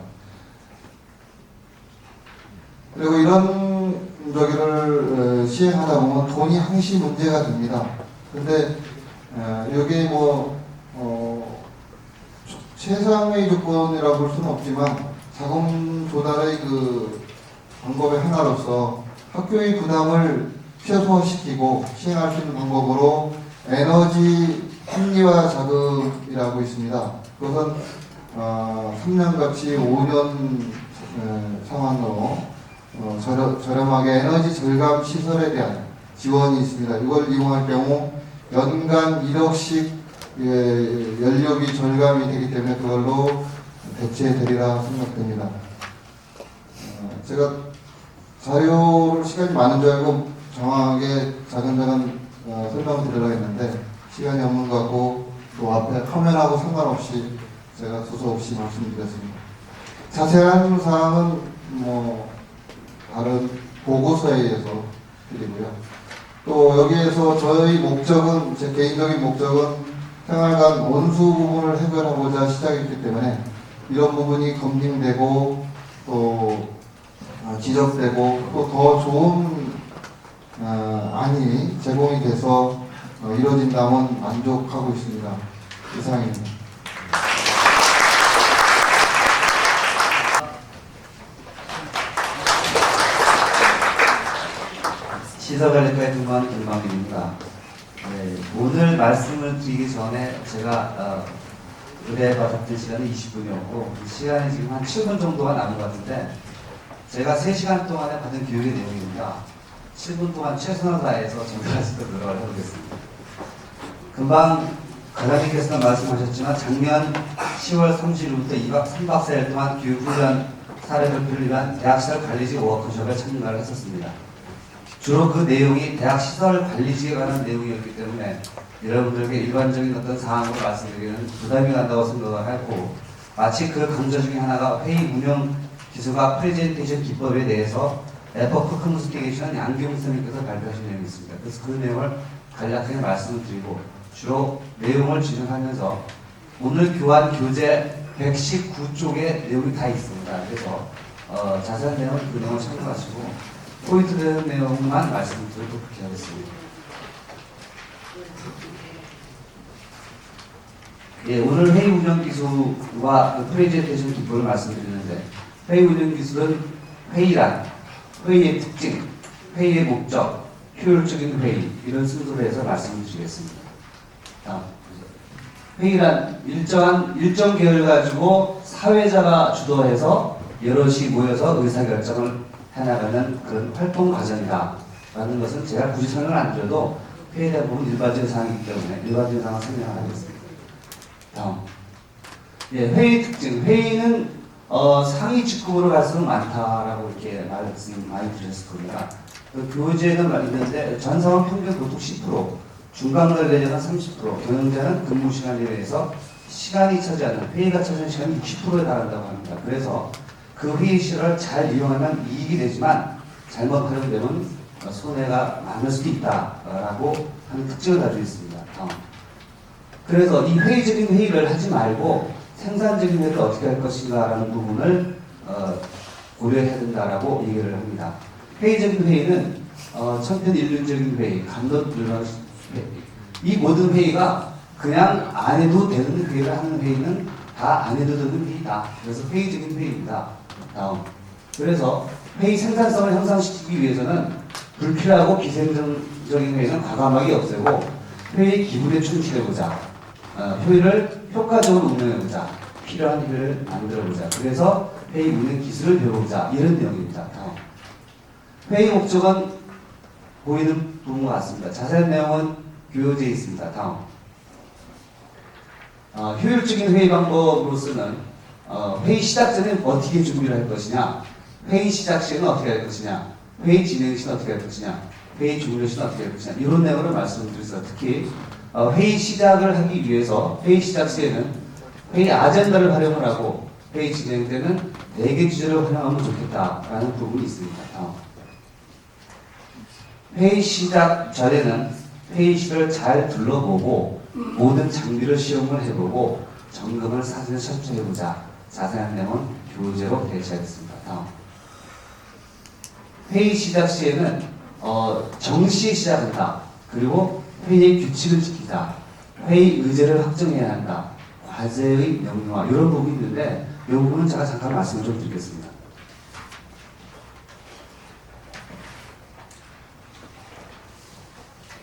그리고 이런 저기를 시행하다 보면 돈이 항시 문제가 됩니다. 근데 여기 최상의 조건이라고 볼 수는 없지만 자금 조달의 방법의 하나로서 학교의 부담을 최소화시키고 시행할 수 있는 방법으로 에너지 합리화 자금이라고 있습니다. 그것은 3년같이 5년 상환으로 저렴하게 에너지 절감 시설에 대한 지원이 있습니다. 이걸 이용할 경우 연간 1억씩 연료비 절감이 되기 때문에 그걸로 대체되리라 생각됩니다. 제가 자료를 시간이 많은 줄 알고 정확하게 작은 설명을 드리려고 했는데 시간이 없는 것 같고 또 앞에 화면하고 상관없이 제가 두서없이 말씀드렸습니다. 자세한 사항은 다른 보고서에 의해서 드리고요. 또 여기에서 저희 목적은, 제 개인적인 목적은 생활관 온수 부분을 해결하고자 시작했기 때문에 이런 부분이 검증되고 또 지적되고 또 더 좋은 안이 제공이 돼서 이루어진다면 만족하고 있습니다. 이상입니다. 시설관리과에 근무하는 김광민입니다. 오늘 말씀을 드리기 전에 제가 의뢰받았던 시간은 20분이었고 그 시간이 지금 한 7분 정도가 남은 것 같은데 제가 3시간 동안에 받은 교육의 내용입니다. 7분 동안 최선을 다해서 전달할 수 있도록 노력을 해보겠습니다. 금방 과장님께서 말씀하셨지만 작년 10월 30일부터 3박 4일 동안 교육훈련 사례 발표를 위한 대학시설 관리직 워크숍에 참가를 했었습니다. 주로 그 내용이 대학시설 관리직에 관한 내용이었기 때문에 여러분들에게 일반적인 어떤 사항으로 말씀드리기는 부담이 간다고 생각을 하고, 마치 그 강조 중에 하나가 회의 운영 기술과 프레젠테이션 기법에 대해서 에퍼크 커뮤니케이션 양경 선생님께서 발표하신 내용이 있습니다. 그래서 그 내용을 간략하게 말씀을 드리고, 주로 내용을 진행하면서 오늘 교환 교재 119쪽의 내용이 다 있습니다. 그래서 자세한 내용은 그 내용을 참고하시고 포인트된 내용만 말씀드리도록 그렇게 하겠습니다. 예, 오늘 회의 운영 기술과 그 프레젠테이션 기법을 말씀드리는데, 회의 운영 기술은 회의란, 회의의 특징, 회의의 목적, 효율적인 회의, 이런 순서로 해서 말씀을 드리겠습니다. 회의란 일정 계획을 가지고 사회자가 주도해서 여럿이 모여서 의사결정을 해나가는 그런 활동 과정이다 라는 것은 제가 굳이 설명을 안 드려도 회의에 대한 부분 일반적인 사항이기 때문에 일반적인 사항을 설명하겠습니다. 다음. 예, 회의 특징. 회의는 상위 직급으로 갈수록 많다라고 이렇게 말씀 많이 드렸을 겁니다. 그 교재는 있는데 전사원 평균 보통 10%, 중간급 내자는 30%, 경영자는 근무 시간에 의해서 시간이 차지하는, 회의가 차지하는 시간이 60%에 달한다고 합니다. 그래서 그 회의 시간을 잘 이용하면 이익이 되지만 잘못 활용되면 손해가 많을 수도 있다라고 하는 특징을 가지고 있습니다. 그래서 이 회의적인 회의를 하지 말고 생산적인 회의를 어떻게 할 것인가라는 부분을 고려해야 된다라고 얘기를 합니다. 회의적인 회의는 천편일률적인 회의, 감독 이 모든 회의가 그냥 안 해도 되는 회의를 하는 회의는 다 안 해도 되는 회의다. 그래서 회의적인 회의입니다. 다음. 그래서 회의 생산성을 향상시키기 위해서는 불필요하고 비생산적인 회의는 과감하게 없애고 회의 기분에 충실해보자. 회의를 효과적으로 운영해보자. 필요한 회의를 만들어보자. 그래서 회의 운영 기술을 배워보자. 이런 내용입니다. 다음. 회의 목적은 보이는 부분과 같습니다. 자세한 내용은 교재에 있습니다. 다음. 효율적인 회의 방법으로서는 회의 시작 전에 어떻게 준비를 할 것이냐, 회의 시작 시에는 어떻게 할 것이냐, 회의 진행 시는 어떻게 할 것이냐, 회의 종료 시는 어떻게 할 것이냐, 이런 내용을 말씀드렸습니다. 특히 회의 시작을 하기 위해서 회의 시작 시에는 회의 아젠다를 활용을 하고 회의 진행 때는 4개 주제를 활용하면 좋겠다라는 부분이 있습니다. 다음. 회의 시작 전에는 회의실을 잘 둘러보고 모든 장비를 시험을 해보고 점검을 사전에 첨부해보자. 자세한 내용은 교재로 대체하겠습니다. 다음. 회의 시작 시에는 정시에 시작한다. 그리고 회의의 규칙을 지키자. 회의 의제를 확정해야 한다. 과제의 명료화, 이런 부분이 있는데 이 부분은 제가 잠깐 말씀을 좀 드리겠습니다.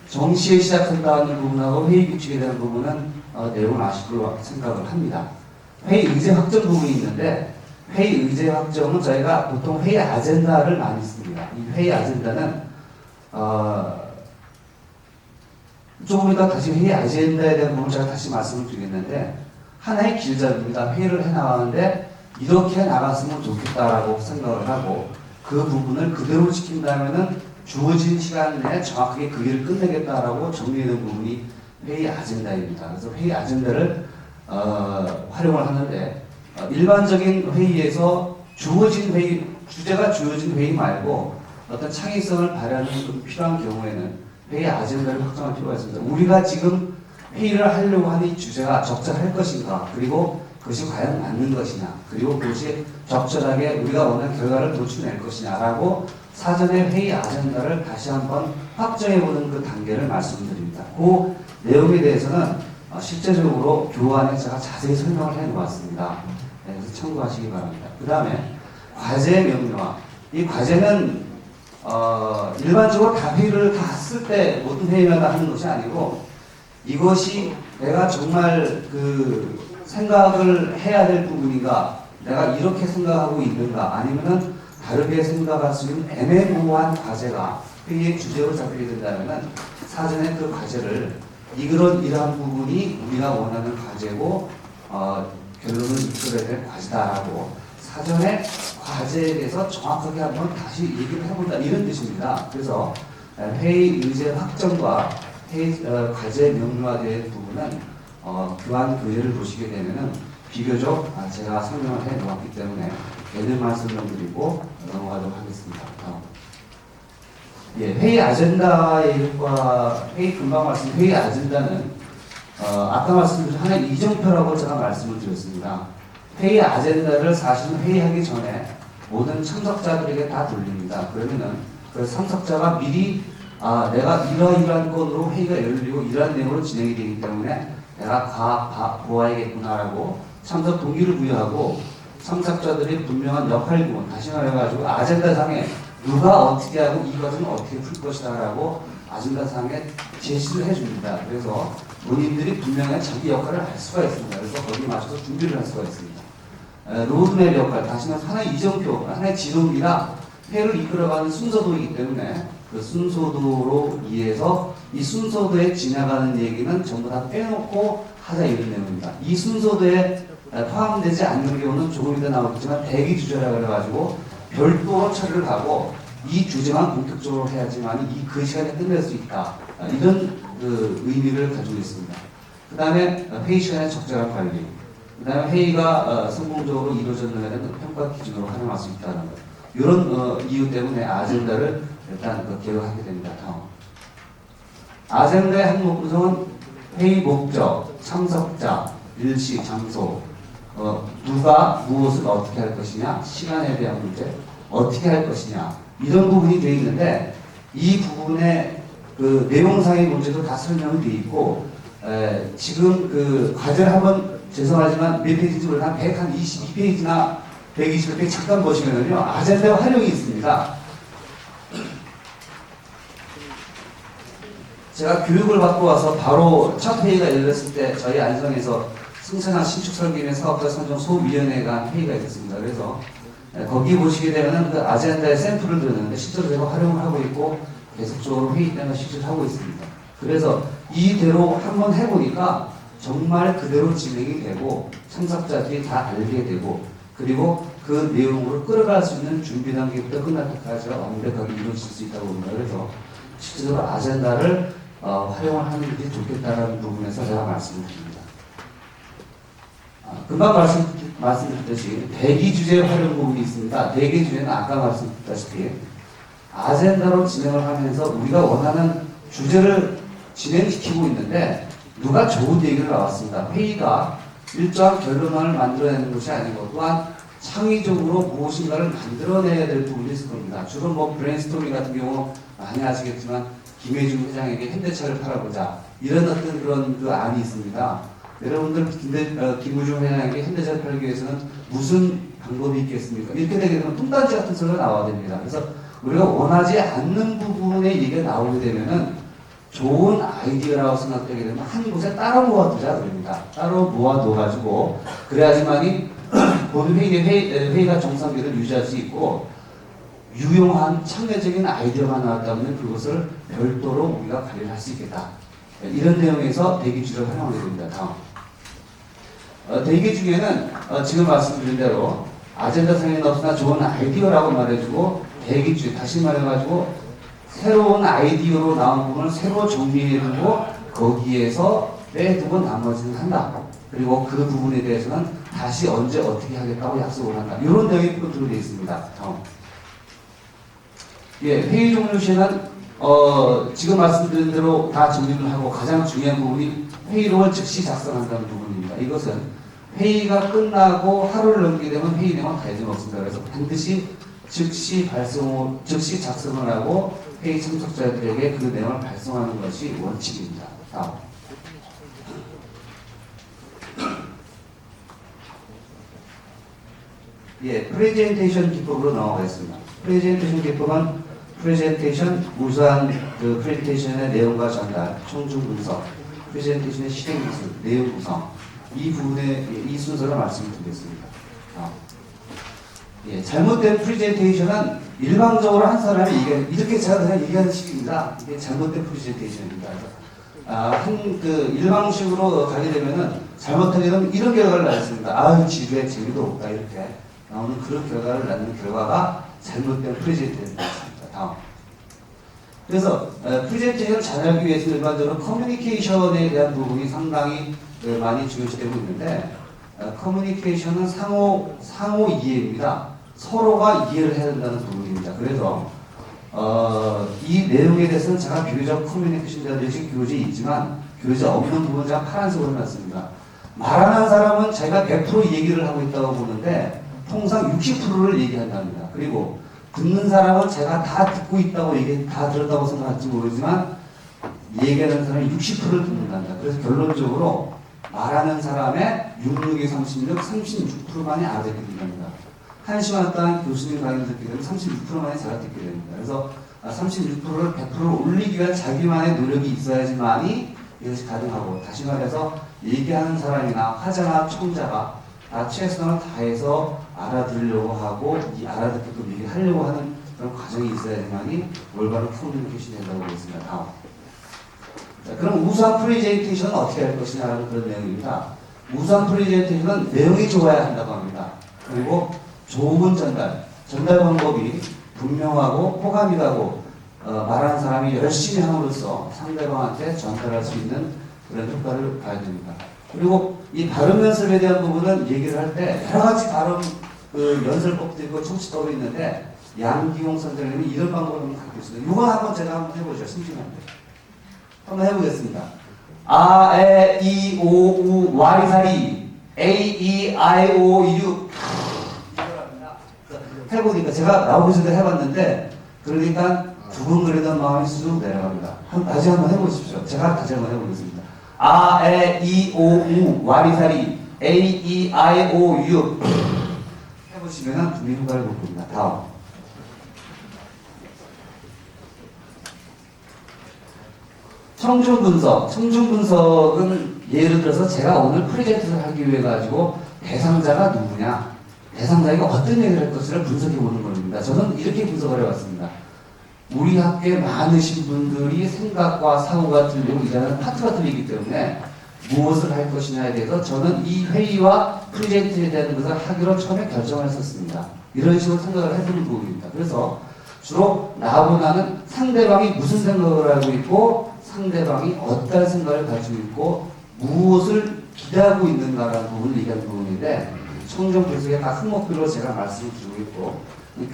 정시에 시작한다는 부분하고 회의 규칙에 대한 부분은 내용을 아실 걸로 생각을 합니다. 회의 의제 확정 부분이 있는데, 회의 의제 확정은 저희가 보통 회의 아젠다를 많이 씁니다. 이 회의 아젠다는 조금 이따 다시 회의 아젠다에 대한 부분을 제가 다시 말씀을 드리겠는데, 하나의 길잡이입니다. 회의를 해나가는데 이렇게 나갔으면 좋겠다라고 생각을 하고 그 부분을 그대로 지킨다면은 주어진 시간 내에 정확하게 그 일을 끝내겠다라고 정리되는 부분이 회의 아젠다입니다. 그래서 회의 아젠다를 활용을 하는데, 일반적인 회의에서 주어진 회의, 주제가 주어진 회의 말고 어떤 창의성을 발휘하는 필요한 경우에는 회의 아젠다를 확정할 필요가 있습니다. 우리가 지금 회의를 하려고 하는 이 주제가 적절할 것인가, 그리고 그것이 과연 맞는 것이냐, 그리고 그것이 적절하게 우리가 원하는 결과를 도출낼 것이냐라고 사전에 회의 아젠다를 다시 한번 확정해보는 그 단계를 말씀드립니다. 그 내용에 대해서는 실제적으로 교환에 제가 자세히 설명을 해놓았습니다. 그래서 참고하시기 바랍니다. 그 다음에 과제 명료화. 이 과제는 일반적으로 다 회의를 다 쓸 때 모든 회의마다 하는 것이 아니고, 이것이 내가 정말 그 생각을 해야 될 부분인가, 내가 이렇게 생각하고 있는가, 아니면은 다르게 생각할 수 있는 애매모호한 과제가 회의의 주제로 잡히게 된다면 사전에 그 과제를 이러한 부분이 우리가 원하는 과제고 결론을 이끌어야 될 과제다라고 사전에 과제에 대해서 정확하게 한번 다시 얘기를 해본다 이런 뜻입니다. 그래서 회의 의제 확정과 회의 과제 명료화된 부분은 교환 교재를 보시게 되면은 비교적 제가 설명을 해 놓았기 때문에 개념만 설명드리고 넘어가도록 하겠습니다. 예, 회의 아젠다의 효과, 회의 금방 말씀, 회의 아젠다는 아까 말씀드린 하나의 이정표라고 제가 말씀을 드렸습니다. 회의 아젠다를 사실은 회의하기 전에 모든 참석자들에게 다 돌립니다. 그러면은 그 참석자가 미리 내가 이러이러한 건으로 회의가 열리고 이러한 내용으로 진행이 되기 때문에 내가 보아야겠구나라고 참석 동기를 부여하고 참석자들이 분명한 역할 구분, 다시 말해가지고 아젠다상에 누가 어떻게 하고 이것은 어떻게 풀 것이다라고 아젠다상에 제시를 해줍니다. 그래서 본인들이 분명히 자기 역할을 할 수가 있습니다. 그래서 거기에 맞춰서 준비를 할 수가 있습니다. 로드맵 역할, 다시 말해서 하나의 이정표, 하나의 지도이나 회의를 이끌어가는 순서도이기 때문에 그 순서도로 이해해서 이 순서도에 지나가는 얘기는 전부 다 빼놓고 하자 이런 내용입니다. 이 순서도에 포함되지 않는 경우는 조금 이따 나오겠지만 대기 주제라 그래가지고 별도로 처리를 하고 이 주제만 본격적으로 해야지만 그 시간에 끝낼 수 있다. 이런 그 의미를 가지고 있습니다. 그 다음에 회의 시간의 적절한 관리. 그 다음에 회의가 성공적으로 이루어졌느냐는 평가 기준으로 활용할 수 있다는 것. 이런 이유 때문에 아젠다를 일단 개혁하게 됩니다. 다음. 아젠다의 항목 구성은 회의 목적, 참석자, 일시, 장소, 누가 무엇을 어떻게 할 것이냐, 시간에 대한 문제, 어떻게 할 것이냐 이런 부분이 되어 있는데 이 부분의 그 내용상의 문제도 다 설명이 되어 있고 지금 그 과제를 한번 죄송하지만 몇 페이지인지 모르겠는데 한 122페이지나 120페이지 잠깐 보시면요 아젠다 활용이 있습니다. 제가 교육을 받고 와서 바로 첫 회의가 열렸을 때 저희 안성에서 승천한 신축 설계 및 사업자 선정 소위원회가 회의가 있었습니다. 그래서 거기 보시게 되면 그 아젠다의 샘플을 드렸는데 실제로 제가 활용을 하고 있고 계속적으로 회의 때마다 실시를 하고 있습니다. 그래서 이대로 한번 해보니까 정말 그대로 진행이 되고 참석자들이 다 알게 되고 그리고 그 내용으로 끌어갈 수 있는 준비 단계부터 끝날 때까지가 완벽하게 이루어질 수 있다고 봅니다. 그래서 실제로 아젠다를 활용을 하는 게 좋겠다는 부분에서 제가 말씀을 드립니다. 금방 말씀드렸듯이 대기 주제 활용 부분이 있습니다. 대기 주제는 아까 말씀드렸다시피 아젠다로 진행을 하면서 우리가 원하는 주제를 진행시키고 있는데 누가 좋은 얘기를 나왔습니다. 회의가 일정한 결론만을 만들어내는 것이 아니고 또한 창의적으로 무엇인가를 만들어내야 될 부분이 있을 겁니다. 주로 뭐 브레인스토밍 같은 경우 많이 아시겠지만 김혜중 회장에게 현대차를 팔아보자 이런 어떤 그런 그 안이 있습니다. 여러분들 김우중 회장에게 현대차를 팔기 위해서는 무슨 방법이 있겠습니까? 이렇게 되게 되면 뚱딴지 같은 소리가 나와야 됩니다. 그래서 우리가 원하지 않는 부분의 얘기가 나오게 되면은 좋은 아이디어라고 생각되게 되면 한 곳에 따로 모아두자 그럽니다. 따로 모아둬가지고 그래야지만이 본 회의가 정상기를 유지할 수 있고 유용한 창의적인 아이디어가 나왔다면 그것을 별도로 우리가 관리를 할 수 있겠다. 이런 내용에서 대기 주제를 활용하게 됩니다. 다음. 대기 중에는 지금 말씀드린 대로 아젠다상에 없으나 좋은 아이디어라고 말해주고 대기 주제 다시 말해가지고 새로운 아이디어로 나온 부분을 새로 정리해두고 거기에서 빼두고 나머지는 한다. 그리고 그 부분에 대해서는 다시 언제 어떻게 하겠다고 약속을 한다. 이런 내용이 포인트로 되어 있습니다. 다음. 예, 회의 종료 시에는 지금 말씀드린 대로 다 정리를 하고 가장 중요한 부분이 회의록을 즉시 작성한다는 부분입니다. 이것은 회의가 끝나고 하루를 넘기게 되면 회의 내용은 다 잊어먹습니다. 그래서 반드시 즉시 작성을 하고 회의 참석자들에게 그 내용을 발송하는 것이 원칙입니다. 다음. 예, 프레젠테이션 기법으로 넘어가겠습니다. 프레젠테이션 기법은 프레젠테이션, 우수한 그 프레젠테이션의 내용과 전달, 총중 분석, 프레젠테이션의 실행 기술, 내용 구성 이 부분의 이 순서를 말씀드리겠습니다. 예, 잘못된 프레젠테이션은 일방적으로 한 사람이 이렇게 제가 그냥 얘기하는 식입니다. 이게 잘못된 프레젠테이션입니다. 그 일방식으로 가게 되면은 잘못하게 되면 이런 결과를 낳습니다. 지루해, 재미도 없다 이렇게 나오는 그런 결과를 낳는 결과가 잘못된 프레젠테이션이 있습니다. 다음. 그래서 프레젠테이션을 잘 하기 위해서 일반적으로 커뮤니케이션에 대한 부분이 상당히 많이 중요시되고 있는데 커뮤니케이션은 상호 이해입니다. 서로가 이해를 해야 된다는 부분입니다. 그래서 이 내용에 대해서는 제가 비교적 커뮤니케이션에 대한 교재에 있지만 교재 없는 부분은 제가 파란색으로 놨습니다. 말하는 사람은 자기가 100% 얘기를 하고 있다고 보는데 통상 60%를 얘기한답니다. 그리고 듣는 사람은 제가 다 듣고 있다고 다 들었다고 생각할지 모르지만 얘기하는 사람이 60%를 듣는답니다. 그래서 결론적으로 말하는 사람의 66에 36, 36%만이 알아듣게 된답니다. 1시간 동안 교수님 강의를 듣게 되면 36%만이 잘 듣게 됩니다. 그래서 36%를 100% 올리기 위한 자기만의 노력이 있어야지만이 이것이 가능하고, 다시 말해서 얘기하는 사람이나 화자나 청자가 다 최선을 다해서 알아들으려고 하고 이 알아듣게끔 얘기하려고 하는 그런 과정이 있어야지만이 올바른 커뮤니케이션이 된다고 보겠습니다. 다음. 자, 그럼 우수한 프레젠테이션은 어떻게 할 것이냐라는 그런 내용입니다. 우수한 프레젠테이션은 내용이 좋아야 한다고 합니다. 그리고 좋은 전달 방법이 분명하고 호감이 가고 말하는 사람이 열심히 함으로써 상대방한테 전달할 수 있는 그런 효과를 봐야 됩니다. 그리고 이 발음 연습에 대한 부분은 얘기를 할 때 여러 가지 발음 연설법도 있고 청취법이 있는데 양기용 선생님이 이런 방법을 한번 갖고 있습니다. 이거 한번 제가 한번 해보죠. 심심한데. 한번 해보겠습니다. 아, 에, 이, 오, 우, 와리사리, A, E, I, O, U. 해보니까 제가 나오기 전에 해봤는데 그러니까 두근거리던 마음이 쑥 내려갑니다. 다시 한번 해보십시오. 제가 다시 한번 해보겠습니다. 아, 에, 이, 오, 우, 와리사리, A, E, I, O, U. 해보시면 분명히 효과를 볼 겁니다. 다음. 청중 분석. 청중 분석은 예를 들어서 제가 오늘 프레젠트를 하기 위해 가지고 대상자가 누구냐, 대상자가 어떤 얘기를 할 것을 분석해 보는 겁니다. 저는 이렇게 분석을 해왔습니다. 우리 학교에 많으신 분들이 생각과 사고가 틀리고 일하는 파트가 틀리기 때문에 무엇을 할 것이냐에 대해서 저는 이 회의와 프레젠트에 대한 것을 하기로 처음에 결정을 했었습니다. 이런 식으로 생각을 해보는 부분입니다. 그래서 주로 나보다는 상대방이 무슨 생각을 하고 있고 상대방이 어떤 생각을 가지고 있고 무엇을 기대하고 있는가라는 부분을 얘기하는 부분인데, 청중 분석의 각 항목별로 제가 말씀을 드리고 있고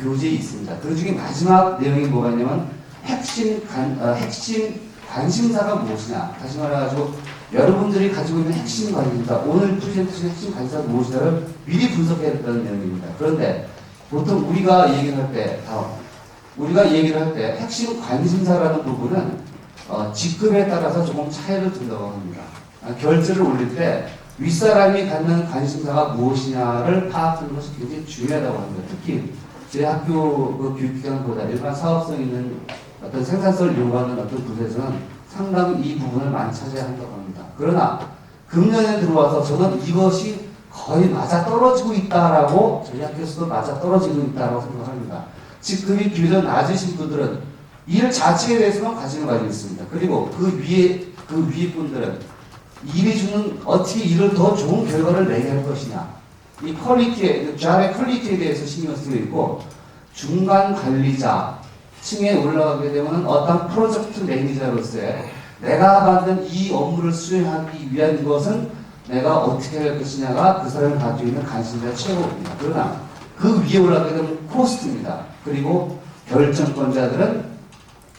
교재에 있습니다. 그 중에 마지막 내용이 뭐가 있냐면 핵심 관심사가 무엇이냐. 다시 말해가지고 여러분들이 가지고 있는 핵심 관심사, 오늘 프레젠테이션의 핵심 관심사가 무엇이냐를 미리 분석해야 된다는 내용입니다. 그런데 보통 우리가 얘기를 할 때, 우리가 얘기를 할 때 핵심 관심사라는 부분은 직급에 따라서 조금 차이를 둔다고 합니다. 결제를 올릴 때 윗사람이 갖는 관심사가 무엇이냐를 파악하는 것이 굉장히 중요하다고 합니다. 특히 제 학교 교육기관보다 일반 사업성 있는 어떤 생산성을 요구하는 어떤 부서에서는 상당히 이 부분을 많이 차지해야 한다고 합니다. 그러나 금년에 들어와서 저는 이것이 거의 맞아 떨어지고 있다라고, 저희 학교에서도 맞아 떨어지고 있다라고 생각합니다. 직급이 비교적 낮으신 분들은 일 자체에 대해서만 관심을 가지고 있습니다. 그리고 그 위에 분들은 일이 주는 어떻게 일을 더 좋은 결과를 내게 할 것이냐, 이 퀄리티에, 잡의 퀄리티에 대해서 신경 쓰고 있고, 중간 관리자 층에 올라가게 되면 어떤 프로젝트 매니저로서의 내가 받은 이 업무를 수행하기 위한 것은 내가 어떻게 할 것이냐가 그 사람이 가지고 있는 관심사의 최고입니다. 그러나 그 위에 올라가게 되면 코스트입니다. 그리고 결정권자들은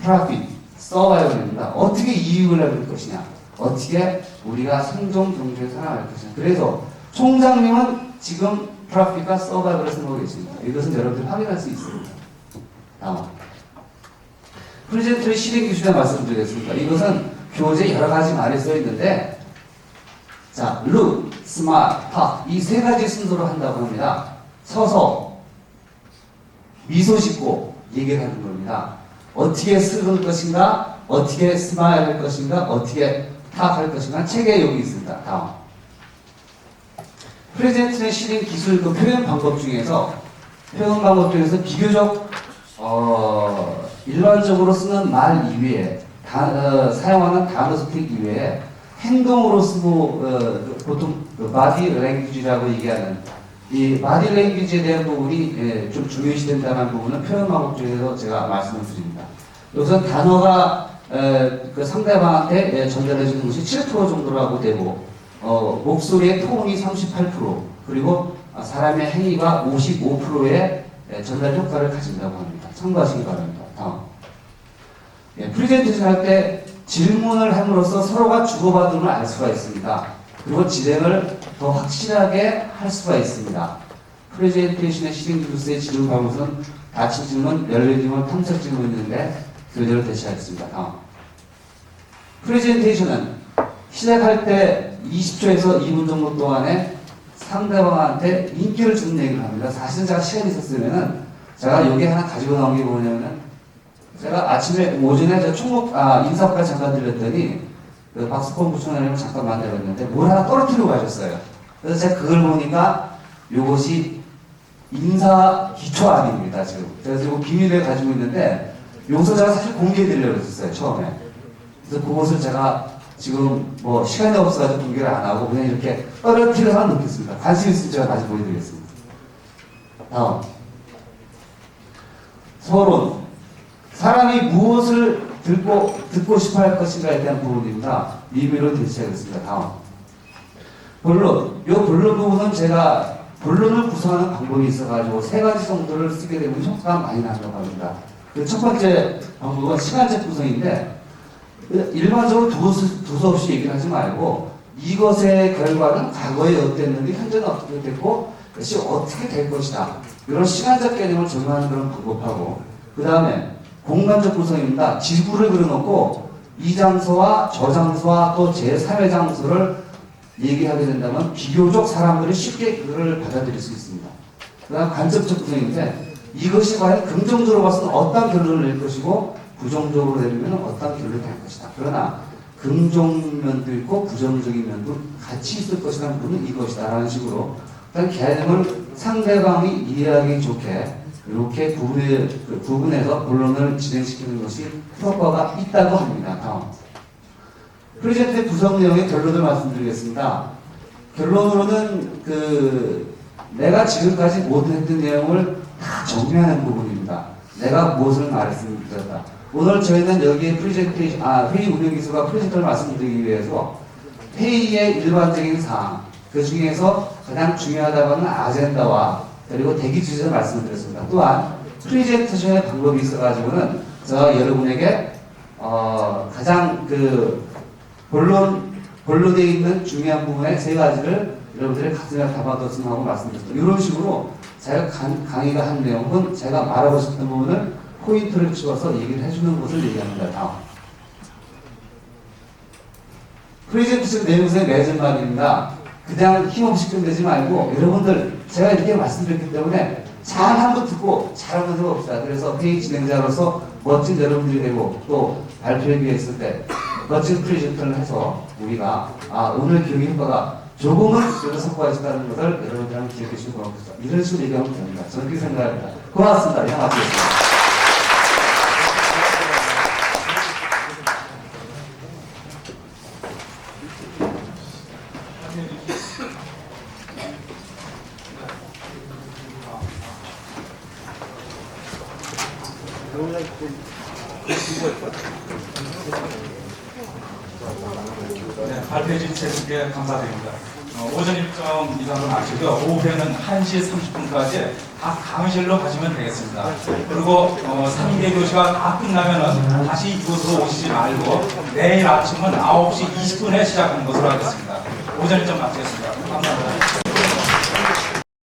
프로핏, 서바이벌입니다. 어떻게 이익을 얻을 것이냐, 어떻게 우리가 생존 경제에 살아갈 것이냐. 그래서 총장님은 지금 프로핏과 서바이벌을 생각하고 있습니다. 이것은 여러분들이 확인할 수 있습니다. 다음. 프레젠트의 실행 기준에 말씀드리겠습니다. 이것은 교재 여러 가지 말이 써 있는데, 자, look, smile, talk 이 세 가지 순서로 한다고 합니다. 서서 미소 짓고 얘기를 하는 겁니다. 어떻게 쓰는 것인가, 어떻게 스마일 할 것인가, 어떻게 탁할 것인가, 책에 여기 있습니다. 다음. 프레젠트의 실행 기술, 그 표현 방법 중에서 비교적 일반적으로 쓰는 말 이외에 사용하는 단어 스택 이외에 행동으로 쓰고 보통 바디 랭귀지라고 얘기하는 이 바디 랭귀지에 대한 부분이 좀 중요시 된다는 부분은 표현마법 쪽에서 제가 말씀을 드립니다. 우선 단어가 그 상대방한테 전달해주는 것이 7% 정도라고 되고 목소리의 톤이 38% 그리고 사람의 행위가 55%의 전달 효과를 가진다고 합니다. 참고하시기 바랍니다. 다음. 프레젠테이션 할 때 질문을 함으로써 서로가 주고받음을 알 수가 있습니다. 그리고 진행을 더 확실하게 할 수가 있습니다. 프레젠테이션의 시행 뉴스의 질문 방법은 닫힌 질문, 열린 질문, 탐색 질문인데 교재로 대체하겠습니다. 다음. 프레젠테이션은 시작할 때 20초에서 2분 정도 동안에 상대방한테 인기를 주는 얘기를 합니다. 사실 제가 시간이 있었으면은 제가 여기 하나 가지고 나온 게 뭐냐면은 제가 아침에 오전에 저 인사까지 잠깐 들렸더니 그 박수권 부총장님을 잠깐 만나봤는데 뭘 하나 떨어뜨리고 가셨어요. 그래서 제가 그걸 보니까 이것이 인사 기초안입니다 지금. 그래서 이거 비밀을 가지고 있는데 여기서 제가 사실 공개해드리려고 했었어요 처음에. 그래서 그것을 제가 지금 뭐 시간이 없어가지고 공개를 안 하고 그냥 이렇게 떨어뜨려서 놓겠습니다. 관심 있으면 제가 다시 보여드리겠습니다. 다음. 서론. 사람이 무엇을 듣고 싶어 할 것인가에 대한 부분입니다. 리뷰로 대체하겠습니다. 다음. 본론. 이 본론 부분은 제가 본론을 구성하는 방법이 있어가지고 3가지 정도를 쓰게 되면 효과가 많이 난다고 합니다. 그 첫 번째 방법은 시간적 구성인데 일반적으로 두서 없이 얘기를 하지 말고 이것의 결과는 과거에 어땠는데 현재는 어떻게 됐고 그것이 어떻게 될 것이다. 이런 시간적 개념을 적용하는 그런 방법하고 그 다음에 공간적 구성입니다. 지구를 그려놓고 이 장소와 저 장소와 또 제3의 장소를 얘기하게 된다면 비교적 사람들이 쉽게 그걸 받아들일 수 있습니다. 그 다음 간접적 구성인데 이것이 과연 긍정적으로 봐서는 어떤 결론을 낼 것이고 부정적으로 내리면 어떤 결론이 될 것이다. 그러나 긍정면도 있고 부정적인 면도 같이 있을 것이라는 부분은 이것이다 라는 식으로 일단 개념을 상대방이 이해하기 좋게 이렇게 부분에서 본론을 진행시키는 것이 효과가 있다고 합니다. 다음. 프레젠트 구성 내용의 결론을 말씀드리겠습니다. 결론으로는 내가 지금까지 모든 했던 내용을 다 정리하는 부분입니다. 내가 무엇을 말했습니까? 오늘 저희는 여기에 회의 운영 기술과 프레젠터를 말씀드리기 위해서 회의의 일반적인 사항, 그 중에서 가장 중요하다고 하는 아젠다와 그리고 대기 주제를 말씀드렸습니다. 또한 프레젠테이션의 방법이 있어가지고는 제가 여러분에게 가장 본론에 있는 중요한 부분의 3가지를 여러분들의 가슴에 담아뒀으면 하고 말씀드렸습니다. 이런 식으로 제가 강의가 한 내용은 제가 말하고 싶은 부분을 포인트를 찍어서 얘기를 해주는 것을 얘기합니다. 다음. 프레젠테이션 내용의 맺은 말입니다. 그냥 힘없이 끝내지 말고 여러분들 제가 이렇게 말씀드렸기 때문에 잘 한번 듣고 잘 한번 해봅시다. 그래서 회의 진행자로서 멋진 여러분들이 되고 또 발표에 비했을 때 멋진 프레젠테이션을 해서 우리가 오늘 교육 효과가 조금은 그래도 성과가 있다는 것을 여러분들한테 기억해 주시기 바랍니다. 이런 식으로 얘기하면 됩니다. 저는 그렇게 생각합니다. 고맙습니다. 이상 마치겠습니다. 네, 발표해 주신 제분께 감사드립니다. 오전 일정 이상으로 마치고요. 오후에는 1시 30분까지 다 강의실로 가시면 되겠습니다. 그리고 3개 교시가 다 끝나면은 다시 이곳으로 오시지 말고 내일 아침은 9시 20분에 시작하는 것으로 하겠습니다. 오전 일정 마치겠습니다. 감사합니다.